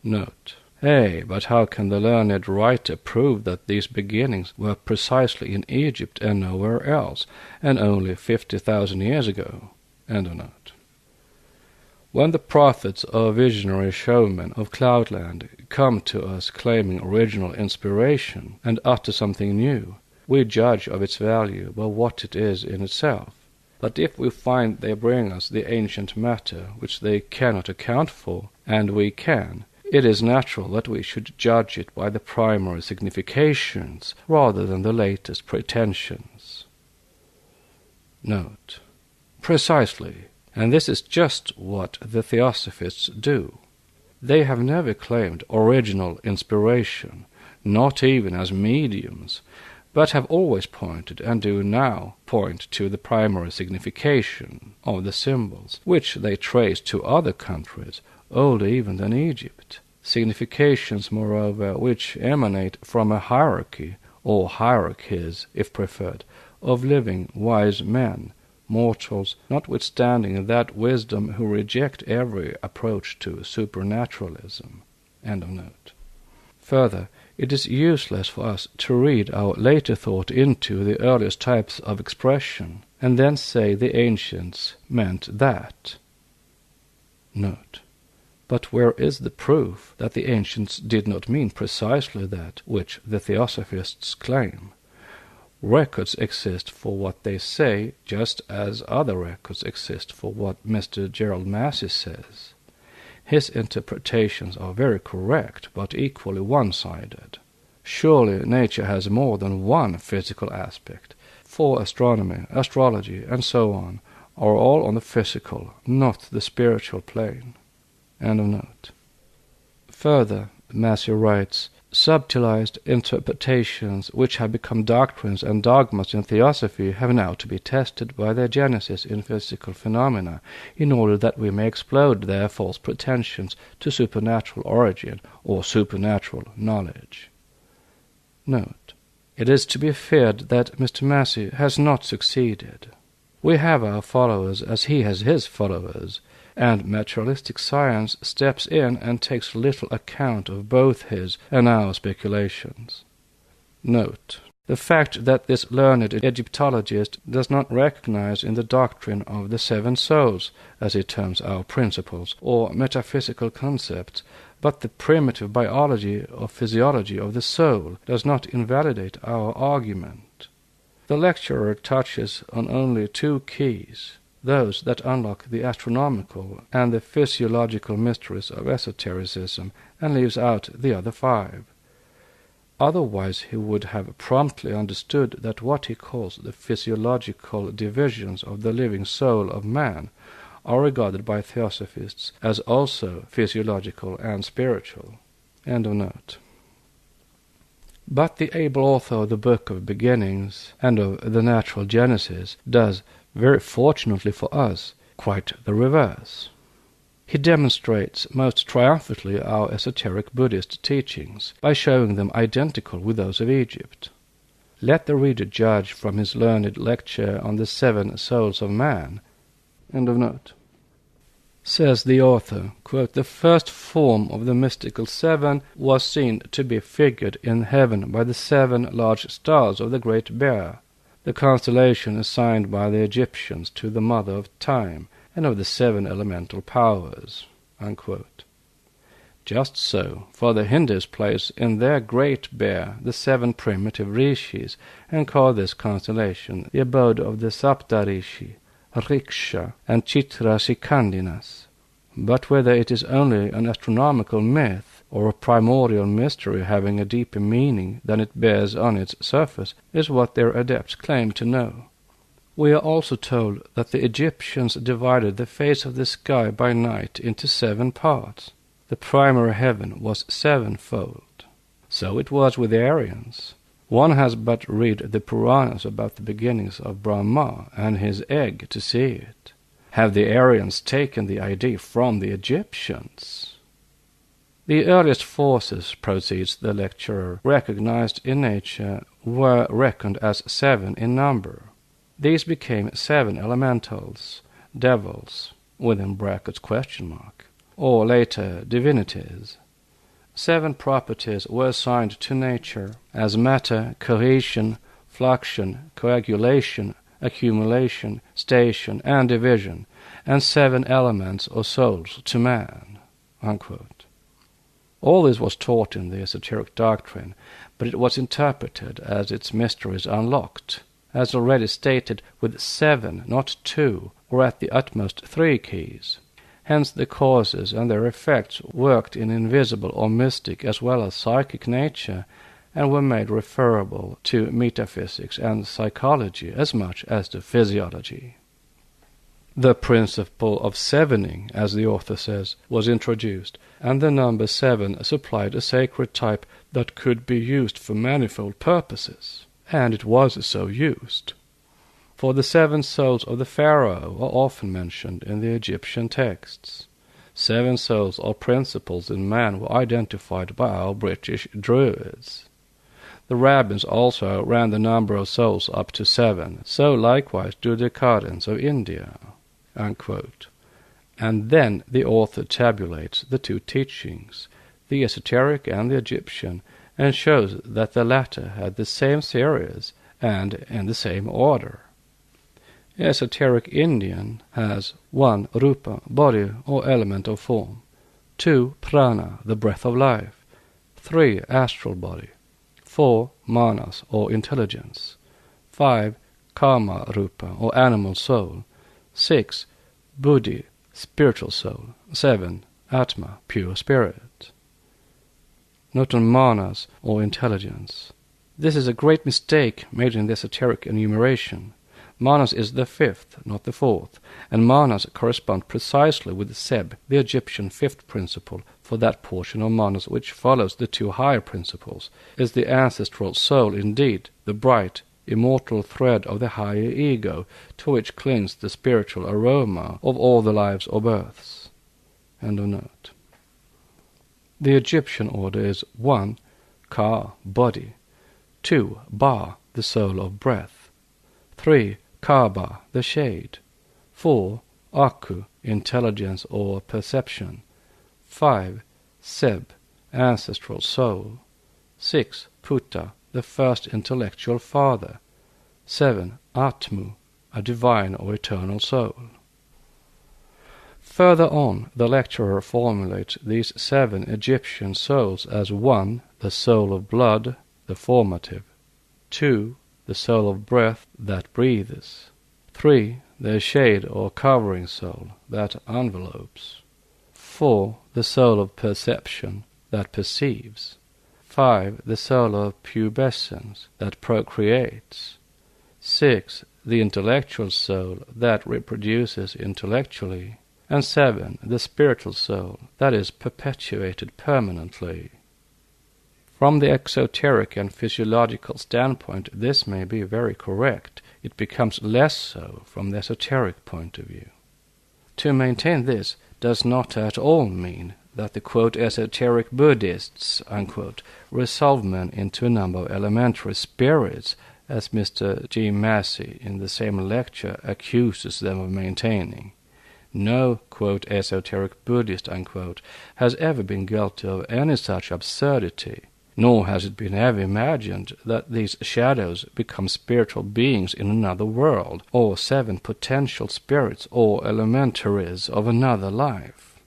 Note: but how can the learned writer prove that these beginnings were precisely in Egypt and nowhere else, and only 50,000 years ago? End of note. When the prophets or visionary showmen of Cloudland come to us claiming original inspiration and utter something new, we judge of its value by what it is in itself. But if we find they bring us the ancient matter which they cannot account for, and we can, it is natural that we should judge it by the primary significations rather than the latest pretensions. Note: precisely, and this is just what the Theosophists do. They have never claimed original inspiration, not even as mediums, but have always pointed, and do now point, to the primary signification of the symbols, which they trace to other countries, older even than Egypt, significations, moreover, which emanate from a hierarchy, or hierarchies, if preferred, of living wise men, mortals, notwithstanding that wisdom who reject every approach to supernaturalism. End of note. Further, it is useless for us to read our later thought into the earliest types of expression, and then say the ancients meant that. Note: but where is the proof that the ancients did not mean precisely that which the Theosophists claim? Records exist for what they say, just as other records exist for what Mr. Gerald Massey says. His interpretations are very correct, but equally one-sided. Surely nature has more than one physical aspect, for astronomy, astrology, and so on are all on the physical, not the spiritual plane. End of note. Further, Massey writes, subtilized interpretations which have become doctrines and dogmas in theosophy have now to be tested by their genesis in physical phenomena, in order that we may explode their false pretensions to supernatural origin or supernatural knowledge. Note: it is to be feared that Mr. Massey has not succeeded. We have our followers as he has his followers, and materialistic science steps in and takes little account of both his and our speculations. Note: the fact that this learned Egyptologist does not recognize in the doctrine of the 7 souls, as he terms our principles, or metaphysical concepts, but the primitive biology or physiology of the soul, does not invalidate our argument. The lecturer touches on only 2 keys, those that unlock the astronomical and the physiological mysteries of esotericism, and leaves out the other 5. Otherwise he would have promptly understood that what he calls the physiological divisions of the living soul of man are regarded by theosophists as also physiological and spiritual. End of note. But the able author of the Book of Beginnings and of the Natural Genesis does, very fortunately for us, quite the reverse. He demonstrates most triumphantly our esoteric Buddhist teachings by showing them identical with those of Egypt. Let the reader judge from his learned lecture on the 7 souls of man. End of note. Says the author, quote, the first form of the mystical 7 was seen to be figured in heaven by the 7 large stars of the Great Bear, the constellation assigned by the Egyptians to the Mother of Time and of the 7 elemental powers. Unquote. Just so, for the Hindus place in their Great Bear the 7 primitive rishis, and call this constellation the abode of the Saptarishi, Riksha, and Chitrasikhandinas. But whether it is only an astronomical myth or a primordial mystery having a deeper meaning than it bears on its surface is what their adepts claim to know. We are also told that the Egyptians divided the face of the sky by night into 7 parts. The primary heaven was 7-fold. So it was with the Aryans. One has but read the Puranas about the beginnings of Brahma and his egg to see it. Have the Aryans taken the idea from the Egyptians? The earliest forces, proceeds the lecturer, recognized in nature were reckoned as 7 in number. These became 7 elementals, devils, within brackets question mark, or later divinities. 7 properties were assigned to nature as matter, cohesion, fluxion, coagulation, accumulation, station, and division, and 7 elements or souls to man." Unquote. All this was taught in the esoteric doctrine, but it was interpreted as its mysteries unlocked, as already stated, with 7, not 2, or at the utmost 3 keys. Hence the causes and their effects worked in invisible or mystic as well as psychic nature, and were made referable to metaphysics and psychology as much as to physiology. The principle of sevening, as the author says, was introduced, and the number 7 supplied a sacred type that could be used for manifold purposes, and it was so used. For the 7 souls of the Pharaoh are often mentioned in the Egyptian texts. 7 souls or principles in man were identified by our British Druids. The rabbins also ran the number of souls up to 7, so likewise do the Kardins of India." Unquote. And then the author tabulates the 2 teachings, the esoteric and the Egyptian, and shows that the latter had the same series and in the same order. Esoteric Indian has 1. Rupa, body or element of form, 2. Prana, the breath of life, 3. Astral body, 4. Manas or intelligence, 5. Kama Rupa or animal soul, 6. Buddhi, spiritual soul, 7. Atma, pure spirit. Note on Manas or intelligence. This is a great mistake made in the esoteric enumeration. Manas is the 5th, not the 4th, and Manas correspond precisely with Seb, the Egyptian 5th principle, for that portion of Manas which follows the 2 higher principles is the ancestral soul indeed, the bright, immortal thread of the higher ego, to which clings the spiritual aroma of all the lives or births. End of note. The Egyptian order is 1. Ka, body, 2. Ba, the soul of breath, 3. Kaba, the shade, 4. Aku, intelligence or perception, 5. Seb, ancestral soul, 6. Puta, the first intellectual father, 7. Atmu, a divine or eternal soul. Further on, the lecturer formulates these 7 Egyptian souls as 1. The soul of blood, the formative, 2. The soul of breath, that breathes, 3. The shade or covering soul, that envelopes, 4. The soul of perception, that perceives, 5. The soul of pubescence, that procreates, 6. The intellectual soul, that reproduces intellectually, and 7. The spiritual soul, that is perpetuated permanently. From the exoteric and physiological standpoint, this may be very correct. It becomes less so from the esoteric point of view. To maintain this does not at all mean that the quote esoteric Buddhists unquote resolve men into a number of elementary spirits, as Mr. G. Massey in the same lecture accuses them of maintaining. No, quote, esoteric Buddhist, unquote, has ever been guilty of any such absurdity, nor has it been ever imagined that these shadows become spiritual beings in another world, or 7 potential spirits or elementaries of another life.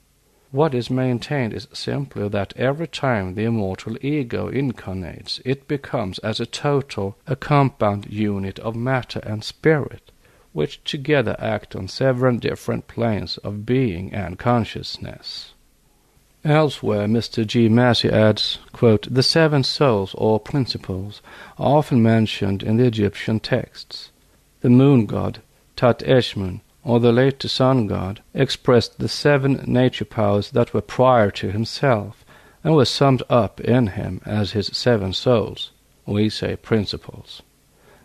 What is maintained is simply that every time the immortal ego incarnates, it becomes as a total, a compound unit of matter and spirit, which together act on several different planes of being and consciousness. Elsewhere, Mr. G. Massey adds, quote, the 7 souls or principles are often mentioned in the Egyptian texts. The moon god, Tat Eshmun, or the later sun god, expressed the 7 nature powers that were prior to himself, and were summed up in him as his 7 souls, we say principles.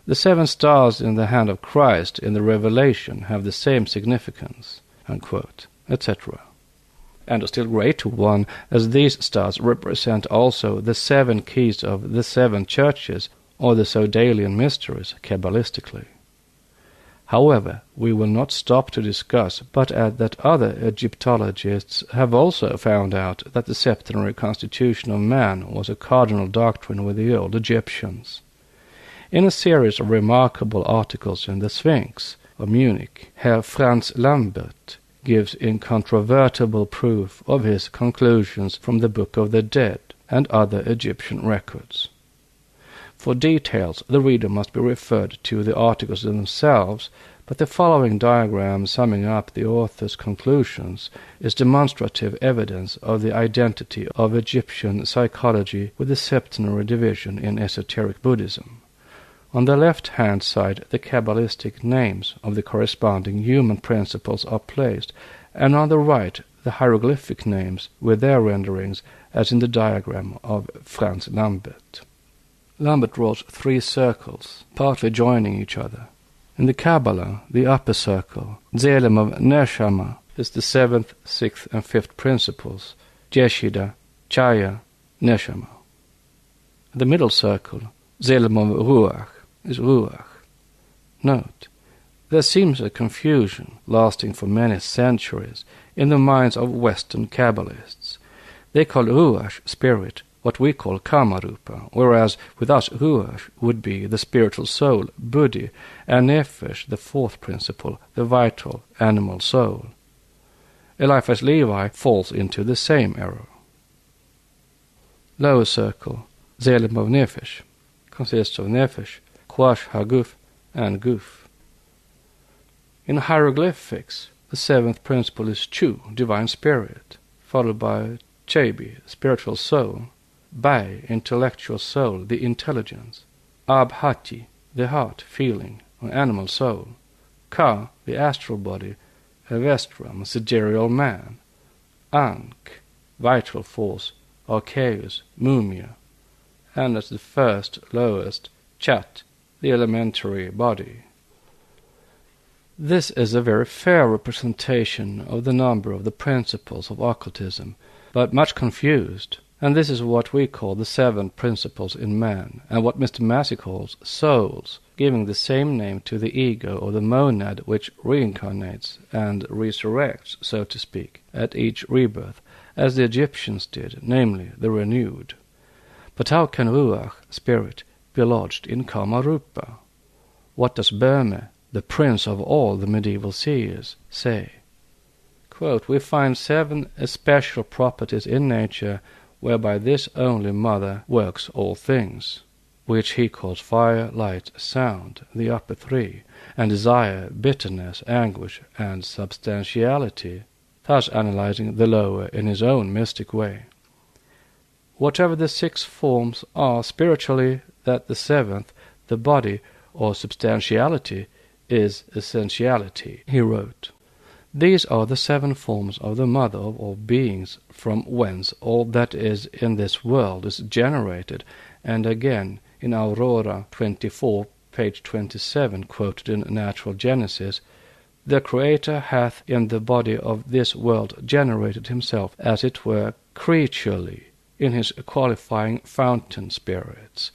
The 7 stars in the hand of Christ in the Revelation have the same significance, unquote, etc. And a still greater one, as these stars represent also the 7 keys of the 7 churches, or the Sodalian mysteries, Kabbalistically. However, we will not stop to discuss, but add that other Egyptologists have also found out that the septenary constitution of man was a cardinal doctrine with the old Egyptians. In a series of remarkable articles in the Sphinx of Munich, Herr Franz Lambert gives incontrovertible proof of his conclusions from the Book of the Dead and other Egyptian records. For details, the reader must be referred to the articles themselves, but the following diagram summing up the author's conclusions is demonstrative evidence of the identity of Egyptian psychology with the septenary division in esoteric Buddhism. On the left-hand side, the Kabbalistic names of the corresponding human principles are placed, and on the right, the hieroglyphic names with their renderings, as in the diagram of Franz Lambert. Lambert draws 3 circles, partly joining each other. In the Kabbalah, the upper circle, Zelem of Neshama, is the 7th, 6th, and 5th principles, Jeshida, Chaya, Neshama. The middle circle, Zelem of Ruach, is Ruach. Note, there seems a confusion lasting for many centuries in the minds of Western Kabbalists. They call Ruach spirit what we call Kamarupa, whereas with us Ruach would be the spiritual soul, Buddhi, and Nefesh, the 4th principle, the vital animal soul. Eliphas Levi falls into the same error. Lower circle, Zelem of Nefesh, consists of Nefesh, Kwash Haguf, and Guf. In hieroglyphics, the 7th principle is Chu, divine spirit, followed by Chebi, spiritual soul, Bai, intellectual soul, the intelligence, Abhati, the heart, feeling, or animal soul, Ka, the astral body, Avestram, sidereal man, Ankh, vital force, Archaeus, mumia, and as the first, lowest, Chat, the elementary body. This is a very fair representation of the number of the principles of occultism, but much confused, and this is what we call the 7 principles in man, and what Mr. Massey calls souls, giving the same name to the ego or the monad which reincarnates and resurrects, so to speak, at each rebirth, as the Egyptians did, namely the renewed. But how can Ruach, spirit, be lodged in Kamarupa? What does Burme, the prince of all the medieval seers, say? Quote, we find 7 especial properties in nature whereby this only mother works all things, which he calls fire, light, sound, the upper 3, and desire, bitterness, anguish, and substantiality, thus analyzing the lower in his own mystic way. Whatever the 6 forms are spiritually, that the 7th, the body, or substantiality, is essentiality, he wrote. These are the 7 forms of the mother of all beings, from whence all that is in this world is generated, and again in Aurora 24, page 27, quoted in Natural Genesis, the Creator hath in the body of this world generated himself, as it were, creaturely, in his qualifying fountain spirits,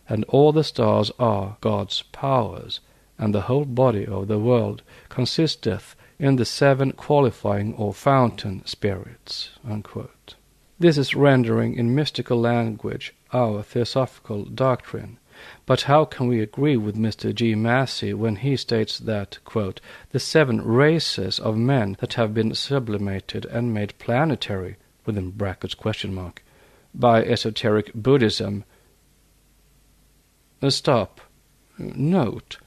and all the stars are God's powers, and the whole body of the world consisteth in the 7 qualifying or fountain spirits, unquote. This is rendering in mystical language our theosophical doctrine. But how can we agree with Mr. G. Massey when he states that, quote, the 7 races of men that have been sublimated and made planetary, within brackets question mark, by esoteric Buddhism. Stop. Note,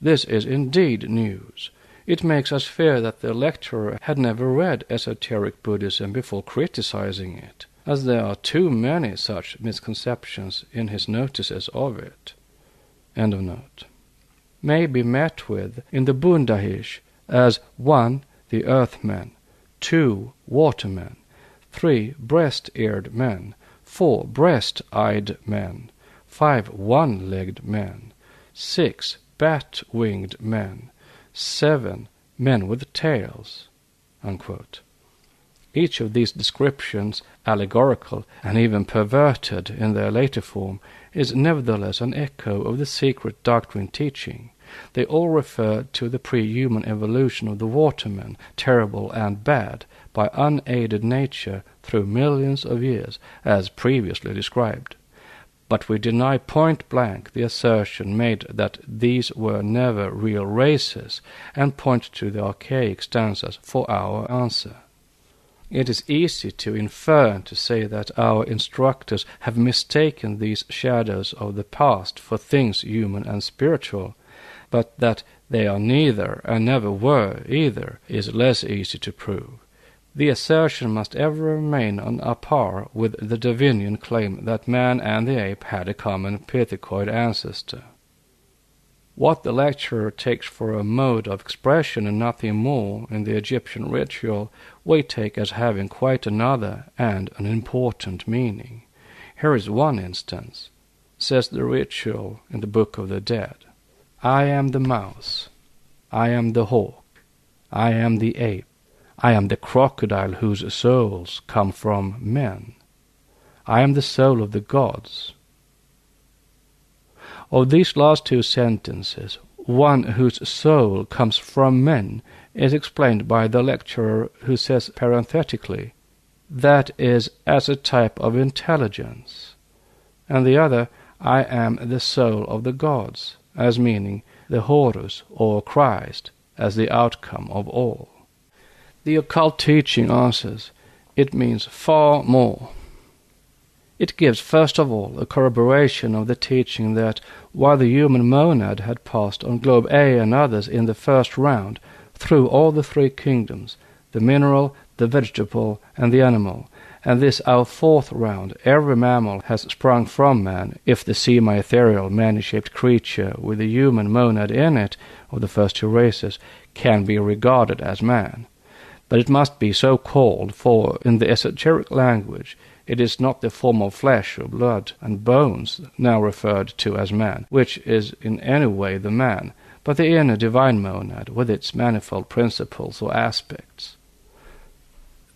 this is indeed news. It makes us fear that the lecturer had never read esoteric Buddhism before criticizing it, as there are too many such misconceptions in his notices of it. End of note. may be met with in the Bundahish as 1. The earthmen, 2. watermen, 3. breast-eared men, 4. breast-eyed men, 5. one-legged men, 6. bat-winged men, 7. men with tails, unquote. Each of these descriptions, allegorical and even perverted in their later form, is nevertheless an echo of the secret doctrine teaching. They all refer to the pre-human evolution of the watermen, terrible and bad, by unaided nature through millions of years, as previously described. But we deny point-blank the assertion made that these were never real races, and point to the archaic stanzas for our answer. It is easy to infer and to say that our instructors have mistaken these shadows of the past for things human and spiritual, but that they are neither and never were either is less easy to prove. The assertion must ever remain on a par with the Darwinian claim that man and the ape had a common pithecoid ancestor. What the lecturer takes for a mode of expression and nothing more in the Egyptian ritual, we take as having quite another and an important meaning. Here is one instance. Says the ritual in the Book of the Dead: I am the mouse, I am the hawk, I am the ape, I am the crocodile whose souls come from men, I am the soul of the gods. Of these last two sentences, one whose soul comes from men is explained by the lecturer, who says parenthetically, that is as a type of intelligence, and the other, I am the soul of the gods, as meaning the Horus or Christ as the outcome of all. The occult teaching answers, it means far more. It gives, first of all, a corroboration of the teaching that, while the human monad had passed on globe A and others in the first round, through all the three kingdoms, the mineral, the vegetable, and the animal, and this our fourth round, every mammal has sprung from man, if the semi-ethereal, man-shaped creature with the human monad in it, of the first two races, can be regarded as man. But it must be so called, for, in the esoteric language, it is not the form of flesh or blood and bones now referred to as man, which is in any way the man, but the inner divine monad with its manifold principles or aspects.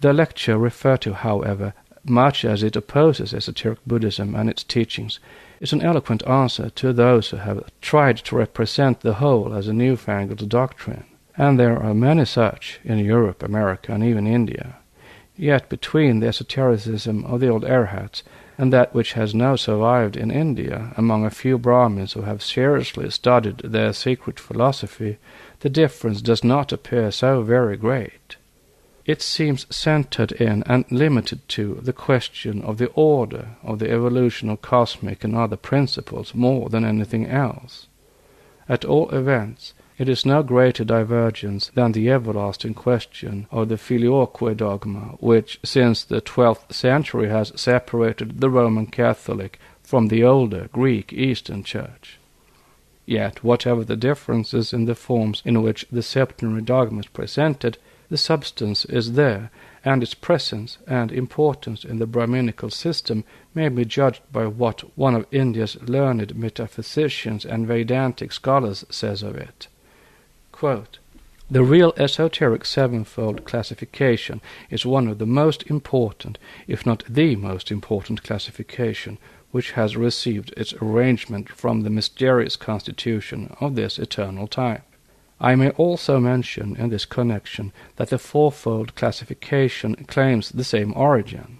The lecture referred to, however, much as it opposes esoteric Buddhism and its teachings, is an eloquent answer to those who have tried to represent the whole as a newfangled doctrine, and there are many such in Europe, America, and even India. Yet between the esotericism of the old Arhats and that which has now survived in India among a few Brahmins who have seriously studied their secret philosophy, the difference does not appear so very great. It seems centered in and limited to the question of the order of the evolution of cosmic and other principles more than anything else. At all events, it is no greater divergence than the everlasting question of the filioque dogma, which since the 12th century has separated the Roman Catholic from the older Greek Eastern Church. Yet, whatever the differences in the forms in which the septenary dogma is presented, the substance is there, and its presence and importance in the Brahminical system may be judged by what one of India's learned metaphysicians and Vedantic scholars says of it. Quote, the real esoteric sevenfold classification is one of the most important, if not the most important classification, which has received its arrangement from the mysterious constitution of this eternal type. I may also mention in this connection that the fourfold classification claims the same origin.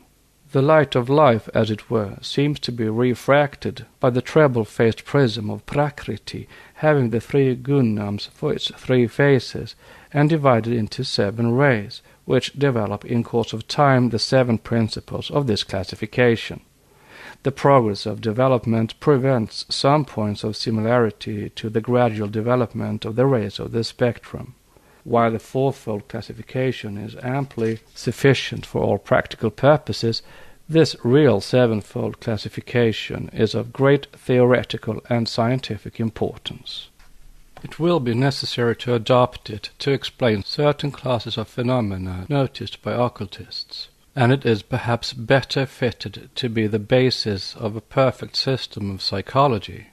The light of life, as it were, seems to be refracted by the treble-faced prism of Prakriti, having the three gunams for its three faces, and divided into 7 rays, which develop in course of time the 7 principles of this classification. The progress of development prevents some points of similarity to the gradual development of the rays of the spectrum. While the fourfold classification is amply sufficient for all practical purposes, this real sevenfold classification is of great theoretical and scientific importance. it will be necessary to adopt it to explain certain classes of phenomena noticed by occultists, and it is perhaps better fitted to be the basis of a perfect system of psychology.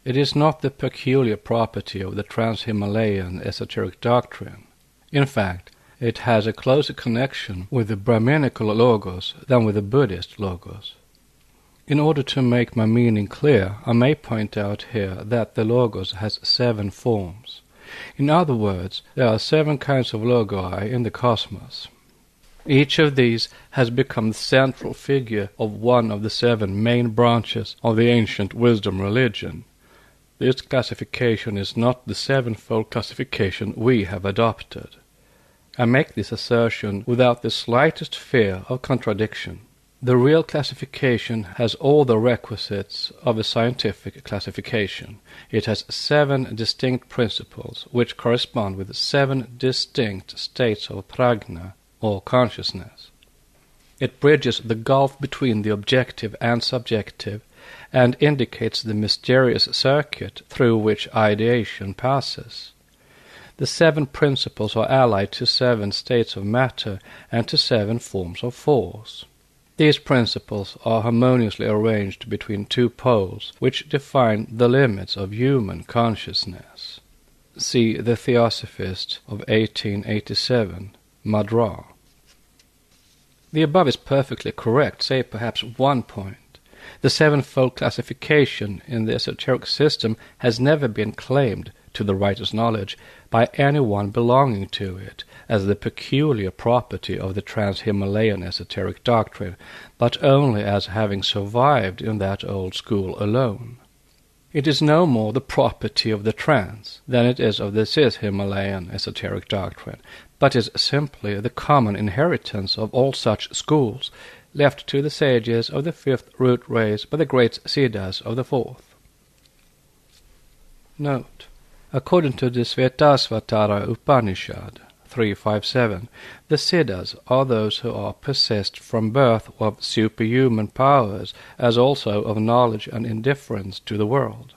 It is not the peculiar property of the trans-Himalayan esoteric doctrine. In fact, it has a closer connection with the Brahminical logos than with the Buddhist logos. In order to make my meaning clear, I may point out here that the logos has 7 forms. In other words, there are 7 kinds of logoi in the cosmos. Each of these has become the central figure of one of the 7 main branches of the ancient wisdom religion. This classification is not the 7-fold classification we have adopted. I make this assertion without the slightest fear of contradiction. The real classification has all the requisites of a scientific classification. It has 7 distinct principles, which correspond with 7 distinct states of prajna, or consciousness. It bridges the gulf between the objective and subjective, and indicates the mysterious circuit through which ideation passes. The 7 principles are allied to 7 states of matter and to 7 forms of force. These principles are harmoniously arranged between 2 poles, which define the limits of human consciousness. See The Theosophist of 1887, Madra. The above is perfectly correct, save perhaps one point. The 7-fold classification in the esoteric system has never been claimed, to the writer's knowledge, by anyone belonging to it as the peculiar property of the trans-Himalayan esoteric doctrine, but only as having survived in that old school alone. It is no more the property of the trans than it is of the cis-Himalayan esoteric doctrine, but is simply the common inheritance of all such schools, left to the sages of the 5th root race by the great Siddhas of the 4th. Note: according to the Svetasvatara Upanishad 357, the Siddhas are those who are possessed from birth of superhuman powers, as also of knowledge and indifference to the world.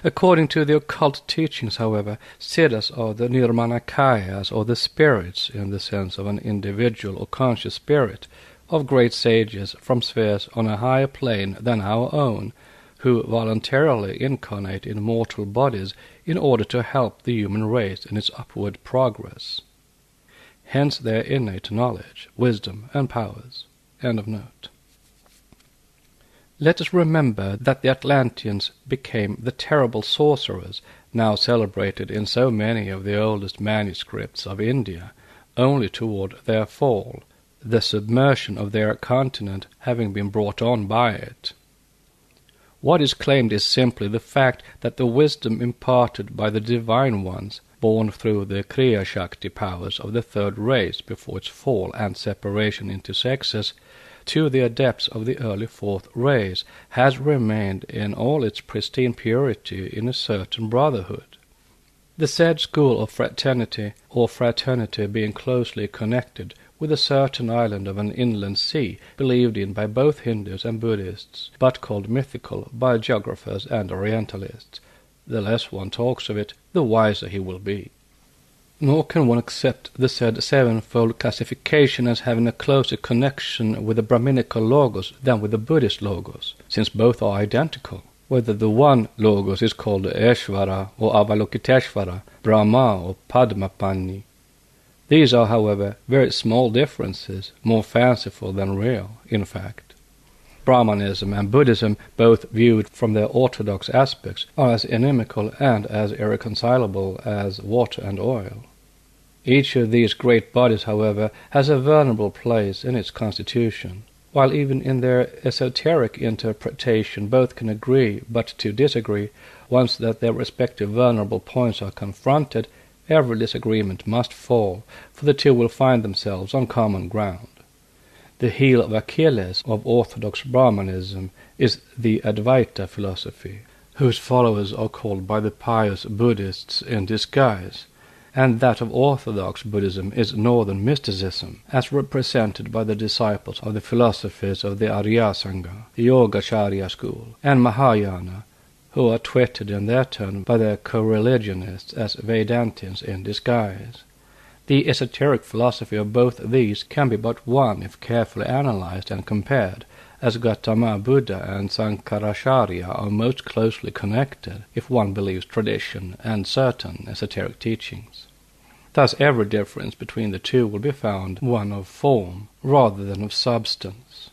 According to the occult teachings, however, Siddhas are the Nirmanakayas, or the spirits, in the sense of an individual or conscious spirit, of great sages from spheres on a higher plane than our own, who voluntarily incarnate in mortal bodies in order to help the human race in its upward progress. Hence their innate knowledge, wisdom, and powers. End of note. Let us remember that the Atlanteans became the terrible sorcerers now celebrated in so many of the oldest manuscripts of India, only toward their fall, the submersion of their continent having been brought on by it. What is claimed is simply the fact that the wisdom imparted by the divine ones, born through the Kriya Shakti powers of the 3rd race before its fall and separation into sexes, to the adepts of the early 4th race, has remained in all its pristine purity in a certain brotherhood. The said school of fraternity, or fraternity being closely connected with a certain island of an inland sea, believed in by both Hindus and Buddhists, but called mythical by geographers and Orientalists. The less one talks of it, the wiser he will be. Nor can one accept the said 7-fold classification as having a closer connection with the Brahminical logos than with the Buddhist logos, since both are identical. Whether the one logos is called Eshvara or Avalokiteshvara, Brahma or Padmapani. These are, however, very small differences, more fanciful than real, in fact. Brahmanism and Buddhism, both viewed from their orthodox aspects, are as inimical and as irreconcilable as water and oil. Each of these great bodies, however, has a vulnerable place in its constitution. While even in their esoteric interpretation both can agree but to disagree, once that their respective vulnerable points are confronted, every disagreement must fall, for the two will find themselves on common ground. The heel of Achilles of orthodox Brahmanism is the Advaita philosophy, whose followers are called by the pious Buddhists in disguise, and that of orthodox Buddhism is northern mysticism, as represented by the disciples of the philosophies of the Arya Sangha, the Yogacharya school, and Mahayana, who are twitted in their turn by their co-religionists as Vedantins in disguise. The esoteric philosophy of both these can be but one if carefully analyzed and compared, as Gautama Buddha and Sankaracharya are most closely connected if one believes tradition and certain esoteric teachings. Thus every difference between the two will be found one of form rather than of substance.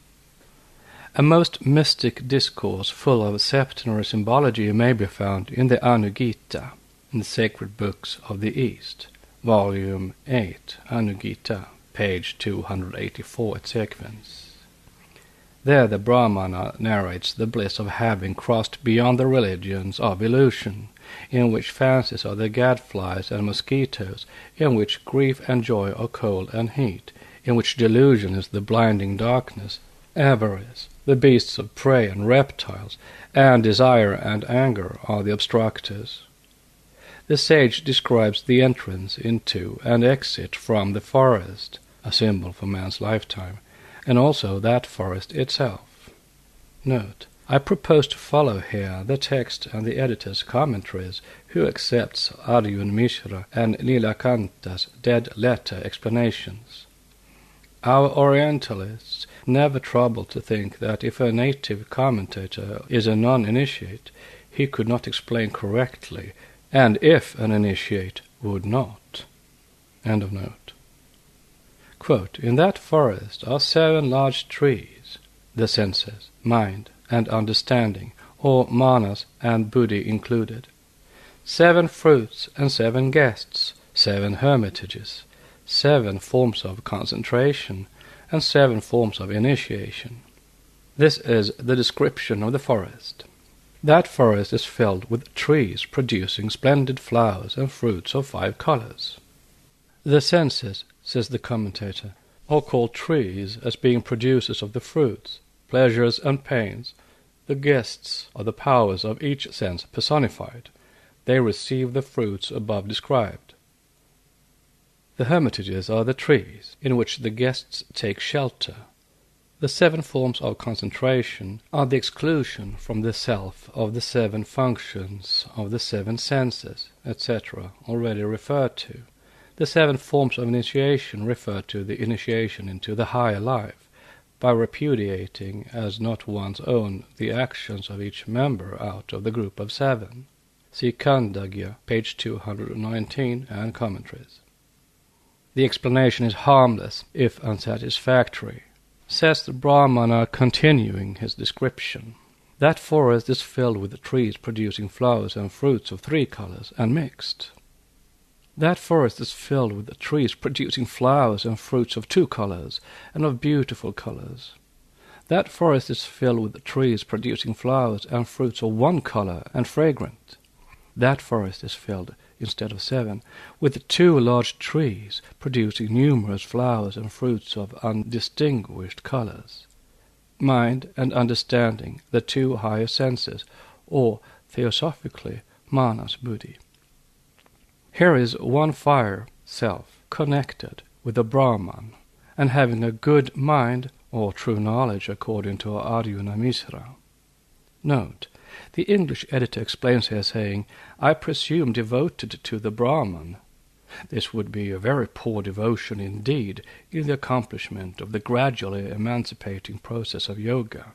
A most mystic discourse full of septenary symbology may be found in the Anugita, in the sacred books of the East, Volume 8, Anugita, page 284 et sequens. There the Brahmana narrates the bliss of having crossed beyond the religions of illusion, in which fancies are the gadflies and mosquitoes, in which grief and joy are cold and heat, in which delusion is the blinding darkness, avarice, the beasts of prey and reptiles, and desire and anger are the obstructors. The sage describes the entrance into and exit from the forest, a symbol for man's lifetime, and also that forest itself. Note: I propose to follow here the text and the editor's commentaries, who accepts Arjun Mishra and Nilakanta's dead letter explanations. Our Orientalists never trouble to think that if a native commentator is a non-initiate, he could not explain correctly, and if an initiate would not. End of note. Quote, in that forest are 7 large trees, the senses, mind, and understanding, or manas and buddhi included, 7 fruits and 7 guests, 7 hermitages, 7 forms of concentration, and 7 forms of initiation. This is the description of the forest. That forest is filled with trees producing splendid flowers and fruits of 5 colors. The senses, says the commentator, are called trees as being producers of the fruits, pleasures and pains. The guests are the powers of each sense personified. They receive the fruits above described. The hermitages are the trees in which the guests take shelter. The 7 forms of concentration are the exclusion from the self of the 7 functions of the 7 senses, etc., already referred to. The 7 forms of initiation refer to the initiation into the higher life, by repudiating as not one's own the actions of each member out of the group of 7. See Khandagya, page 219, and commentaries. The explanation is harmless, if unsatisfactory. Says the Brahmana, continuing his description, that forest is filled with trees producing flowers and fruits of 3 colors, and mixed. That forest is filled with trees producing flowers and fruits of 2 colors, and of beautiful colors. That forest is filled with trees producing flowers and fruits of 1 color, and fragrant. That forest is filled, instead of 7, with 2 large trees producing numerous flowers and fruits of undistinguished colors. Mind and understanding, the 2 higher senses, or, theosophically, manas buddhi. Here is 1 fire, self, connected with the Brahman, and having a good mind, or true knowledge according to Arjuna Mishra. Note: the English editor explains here saying, I presume devoted to the Brahman. This would be a very poor devotion indeed in the accomplishment of the gradually emancipating process of yoga.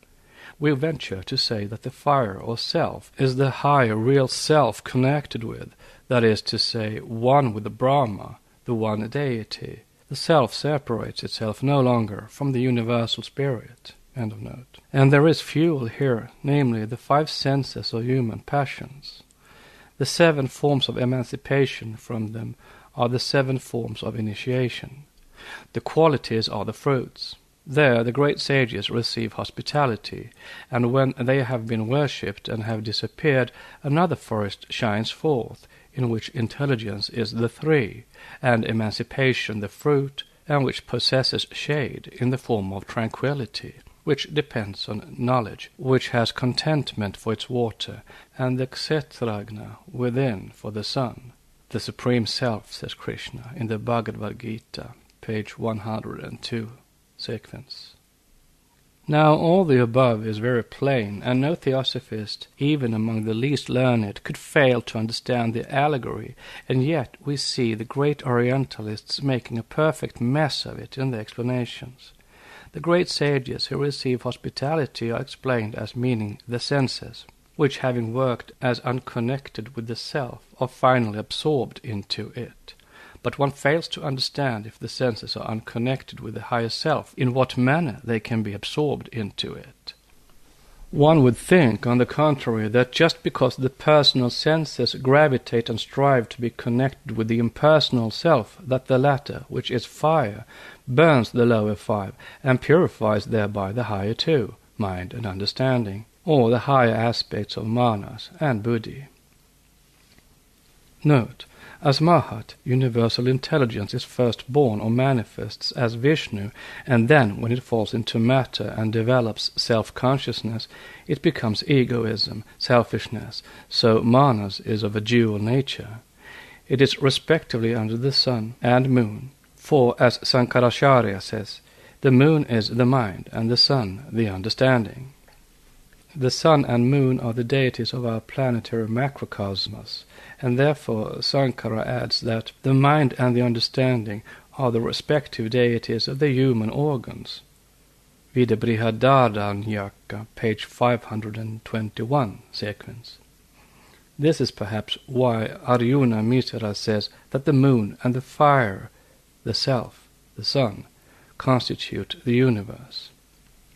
We venture to say that the fire or self is the higher real self connected with, that is to say, one with the Brahma, the one deity. The self separates itself no longer from the universal spirit. End of note. And there is fuel here, namely the 5 senses or human passions. The 7 forms of emancipation from them are the 7 forms of initiation. The qualities are the fruits. There the great sages receive hospitality, and when they have been worshipped and have disappeared, another forest shines forth, in which intelligence is the 3, and emancipation the fruit, and which possesses shade in the form of tranquillity, which depends on knowledge, which has contentment for its water, and the kshetragna within for the sun. The Supreme Self, says Krishna in the Bhagavad Gita, page 102, sequence. Now all the above is very plain, and no theosophist, even among the least learned, could fail to understand the allegory, and yet we see the great Orientalists making a perfect mess of it in their explanations. The great sages who receive hospitality are explained as meaning the senses, which, having worked as unconnected with the self, are finally absorbed into it. But one fails to understand, if the senses are unconnected with the higher self, in what manner they can be absorbed into it. One would think, on the contrary, that just because the personal senses gravitate and strive to be connected with the impersonal self, that the latter, which is fire, burns the lower five, and purifies thereby the higher two, mind and understanding, or the higher aspects of manas and buddhi. Note: as Mahat, universal intelligence is first born or manifests as Vishnu, and then, when it falls into matter and develops self-consciousness, it becomes egoism, selfishness, so Manas is of a dual nature. It is respectively under the sun and moon, for, as Sankaracharya says, the moon is the mind, and the sun the understanding. The sun and moon are the deities of our planetary macrocosmos, and therefore Sankara adds that the mind and the understanding are the respective deities of the human organs. Vida Brihadaranyaka, page 521, sequence. This is perhaps why Arjuna Mitra says that the moon and the fire, the self, the sun, constitute the universe.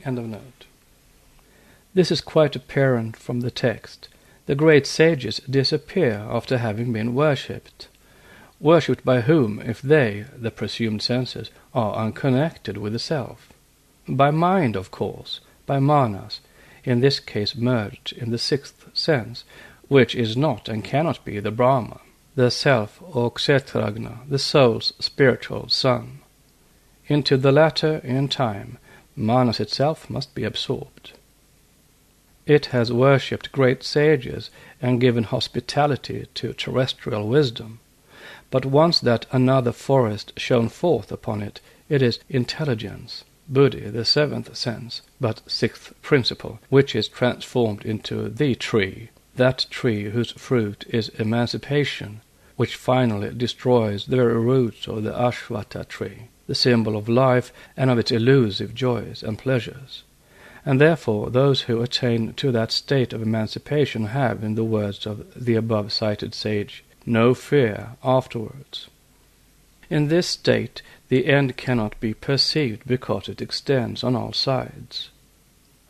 End of note. This is quite apparent from the text. The great sages disappear after having been worshipped. Worshipped by whom, if they, the presumed senses, are unconnected with the self? By mind, of course, by manas, in this case merged in the sixth sense, which is not and cannot be the Brahman, the self, or Kshetragna, the soul's spiritual son. Into the latter, in time, manas itself must be absorbed. It has worshipped great sages and given hospitality to terrestrial wisdom. But once that another forest shone forth upon it, it is intelligence, buddhi, the seventh sense, but sixth principle, which is transformed into the tree, that tree whose fruit is emancipation, which finally destroys the very roots of the Ashvata tree, the symbol of life and of its elusive joys and pleasures. And therefore those who attain to that state of emancipation have, in the words of the above-cited sage, no fear afterwards. In this state the end cannot be perceived because it extends on all sides.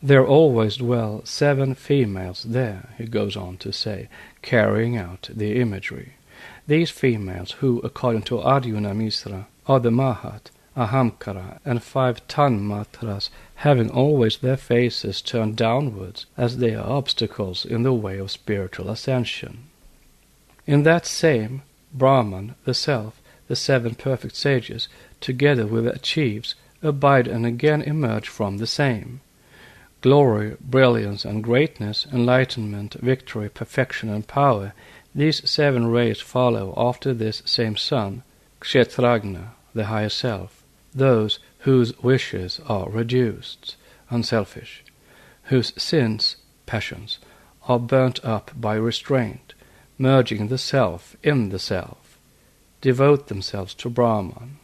There always dwell 7 females there, he goes on to say, carrying out the imagery. These females, who, according to Arjuna Mishra, are the Mahat, Ahamkara, and 5 Tanmatras, having always their faces turned downwards, as they are obstacles in the way of spiritual ascension. In that same Brahman, the self, the 7 perfect sages, together with the chiefs, abide and again emerge from the same. Glory, brilliance and greatness, enlightenment, victory, perfection and power, these 7 rays follow after this same sun, Kshetragna, the higher self, those whose wishes are reduced, unselfish, whose sins, passions, are burnt up by restraint, merging the self in the self, devote themselves to Brahman.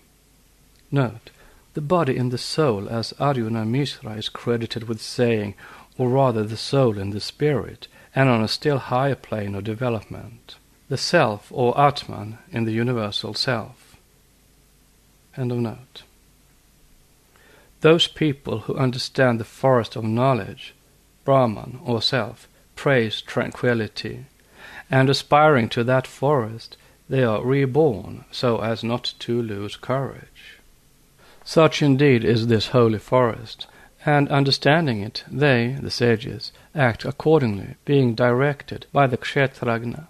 Note: the body in the soul, as Arjuna Mishra is credited with saying, or rather the soul in the spirit, and on a still higher plane of development, the self or Atman in the universal self. End of note. Those people who understand the forest of knowledge, Brahman or self, praise tranquility, and aspiring to that forest, they are reborn so as not to lose courage. Such indeed is this holy forest, and understanding it, they, the sages, act accordingly, being directed by the Kshetragna.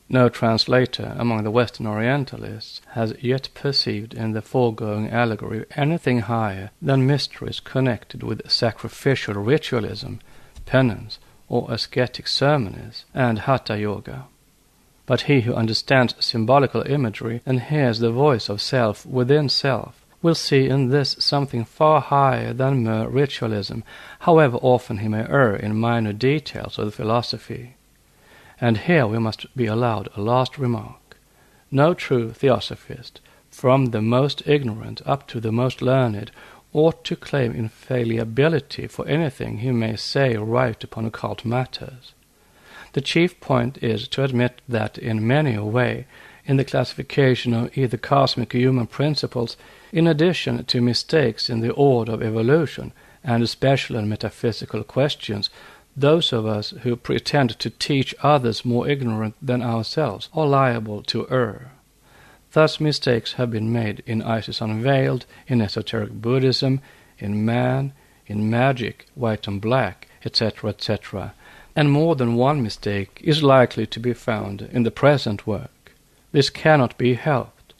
No translator among the Western Orientalists has yet perceived in the foregoing allegory anything higher than mysteries connected with sacrificial ritualism, penance, or ascetic ceremonies, and Hatha Yoga. But he who understands symbolical imagery and hears the voice of self within self will see in this something far higher than mere ritualism, however often he may err in minor details of the philosophy. And here we must be allowed a last remark. No true theosophist, from the most ignorant up to the most learned, ought to claim infallibility for anything he may say or write upon occult matters. The chief point is to admit that in many a way, in the classification of either cosmic or human principles, in addition to mistakes in the order of evolution, and especially in metaphysical questions, those of us who pretend to teach others more ignorant than ourselves are liable to err. Thus mistakes have been made in Isis Unveiled, in esoteric Buddhism, in man, in magic, white and black, etc., etc., and more than one mistake is likely to be found in the present work. This cannot be helped.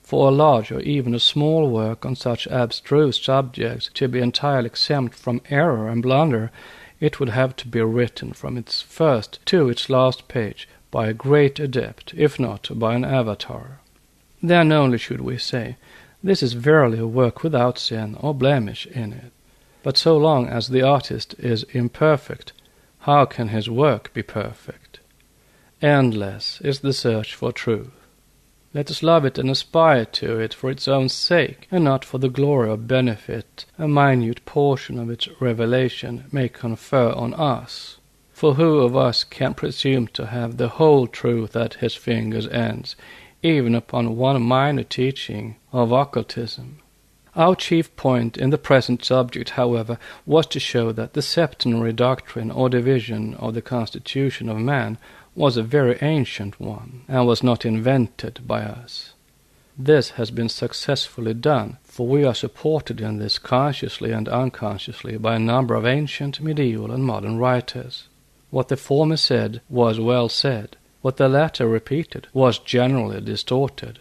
For a large or even a small work on such abstruse subjects to be entirely exempt from error and blunder, it would have to be written from its first to its last page by a great adept, if not by an avatar. Then only should we say, this is verily a work without sin or blemish in it. But so long as the artist is imperfect, how can his work be perfect? Endless is the search for truth. Let us love it and aspire to it for its own sake, and not for the glory or benefit a minute portion of its revelation may confer on us. For who of us can presume to have the whole truth at his fingers' ends, even upon one minor teaching of occultism? Our chief point in the present subject, however, was to show that the septenary doctrine or division of the constitution of man was a very ancient one, and was not invented by us. This has been successfully done, for we are supported in this consciously and unconsciously by a number of ancient, medieval, and modern writers. What the former said was well said, what the latter repeated was generally distorted.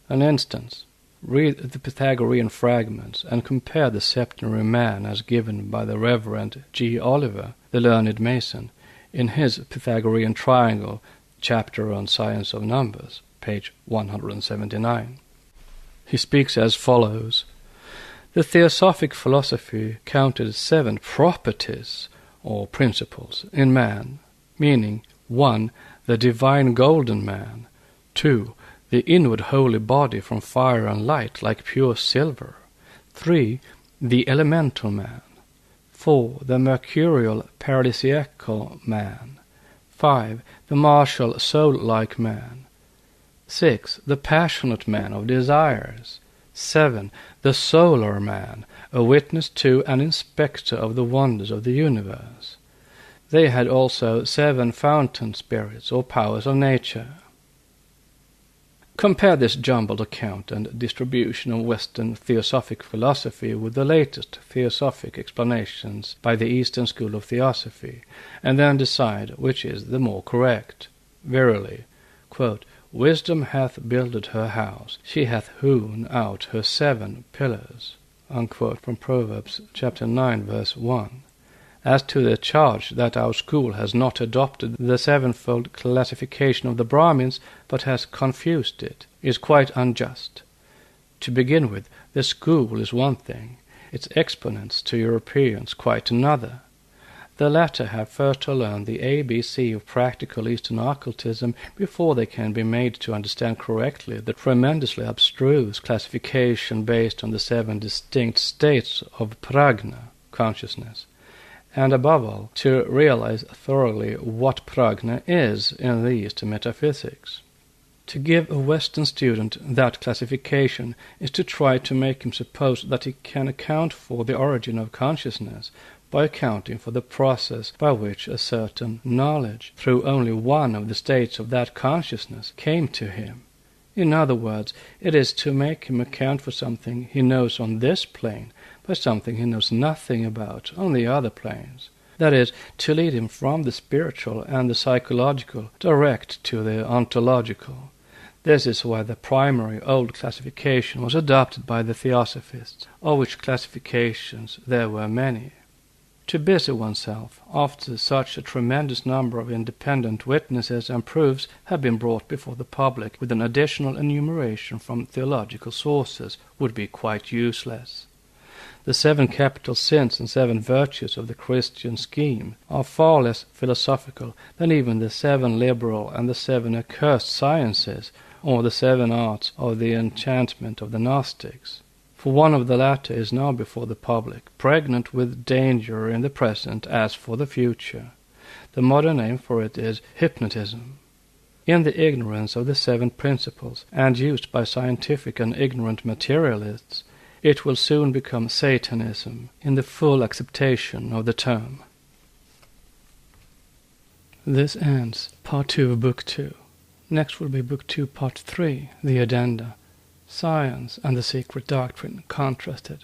An instance: read the Pythagorean fragments and compare the septenary man as given by the Reverend G. Oliver, the learned Mason, in his Pythagorean Triangle, chapter on Science of Numbers, page 179. He speaks as follows: The Theosophic philosophy counted 7 properties, or principles, in man, meaning 1. The divine golden man, 2. The inward holy body from fire and light like pure silver, 3. The elemental man, 4. The mercurial paradisiacal man, 5. The martial soul-like man, 6. The passionate man of desires, 7. The solar man, a witness to and inspector of the wonders of the universe. They had also 7 fountain spirits or powers of nature. Compare this jumbled account and distribution of Western theosophic philosophy with the latest theosophic explanations by the Eastern school of theosophy, and then decide which is the more correct. Verily, quote, Wisdom hath builded her house, she hath hewn out her 7 pillars, unquote, from Proverbs chapter 9, verse 1. As to the charge that our school has not adopted the 7-fold classification of the Brahmins, but has confused it, is quite unjust. To begin with, the school is one thing, its exponents to Europeans quite another. The latter have first to learn the ABC of practical Eastern occultism before they can be made to understand correctly the tremendously abstruse classification based on the 7 distinct states of prajna, consciousness, and above all, to realize thoroughly what prajna is in the Eastern metaphysics. To give a Western student that classification is to try to make him suppose that he can account for the origin of consciousness by accounting for the process by which a certain knowledge, through only one of the states of that consciousness, came to him. In other words, it is to make him account for something he knows on this plane by something he knows nothing about on the other planes. That is, to lead him from the spiritual and the psychological direct to the ontological. This is why the primary old classification was adopted by the Theosophists, of which classifications there were many. To busy oneself after such a tremendous number of independent witnesses and proofs have been brought before the public with an additional enumeration from theological sources would be quite useless. The 7 capital sins and 7 virtues of the Christian scheme are far less philosophical than even the 7 liberal and the 7 accursed sciences, or the 7 arts of the enchantment of the Gnostics. For one of the latter is now before the public, pregnant with danger in the present as for the future. The modern name for it is hypnotism. In the ignorance of the 7 principles, and used by scientific and ignorant materialists, it will soon become Satanism, in the full acceptation of the term. This ends Part 2 of Book 2. Next will be Book 2, Part 3, the addenda, Science and the Secret Doctrine contrasted.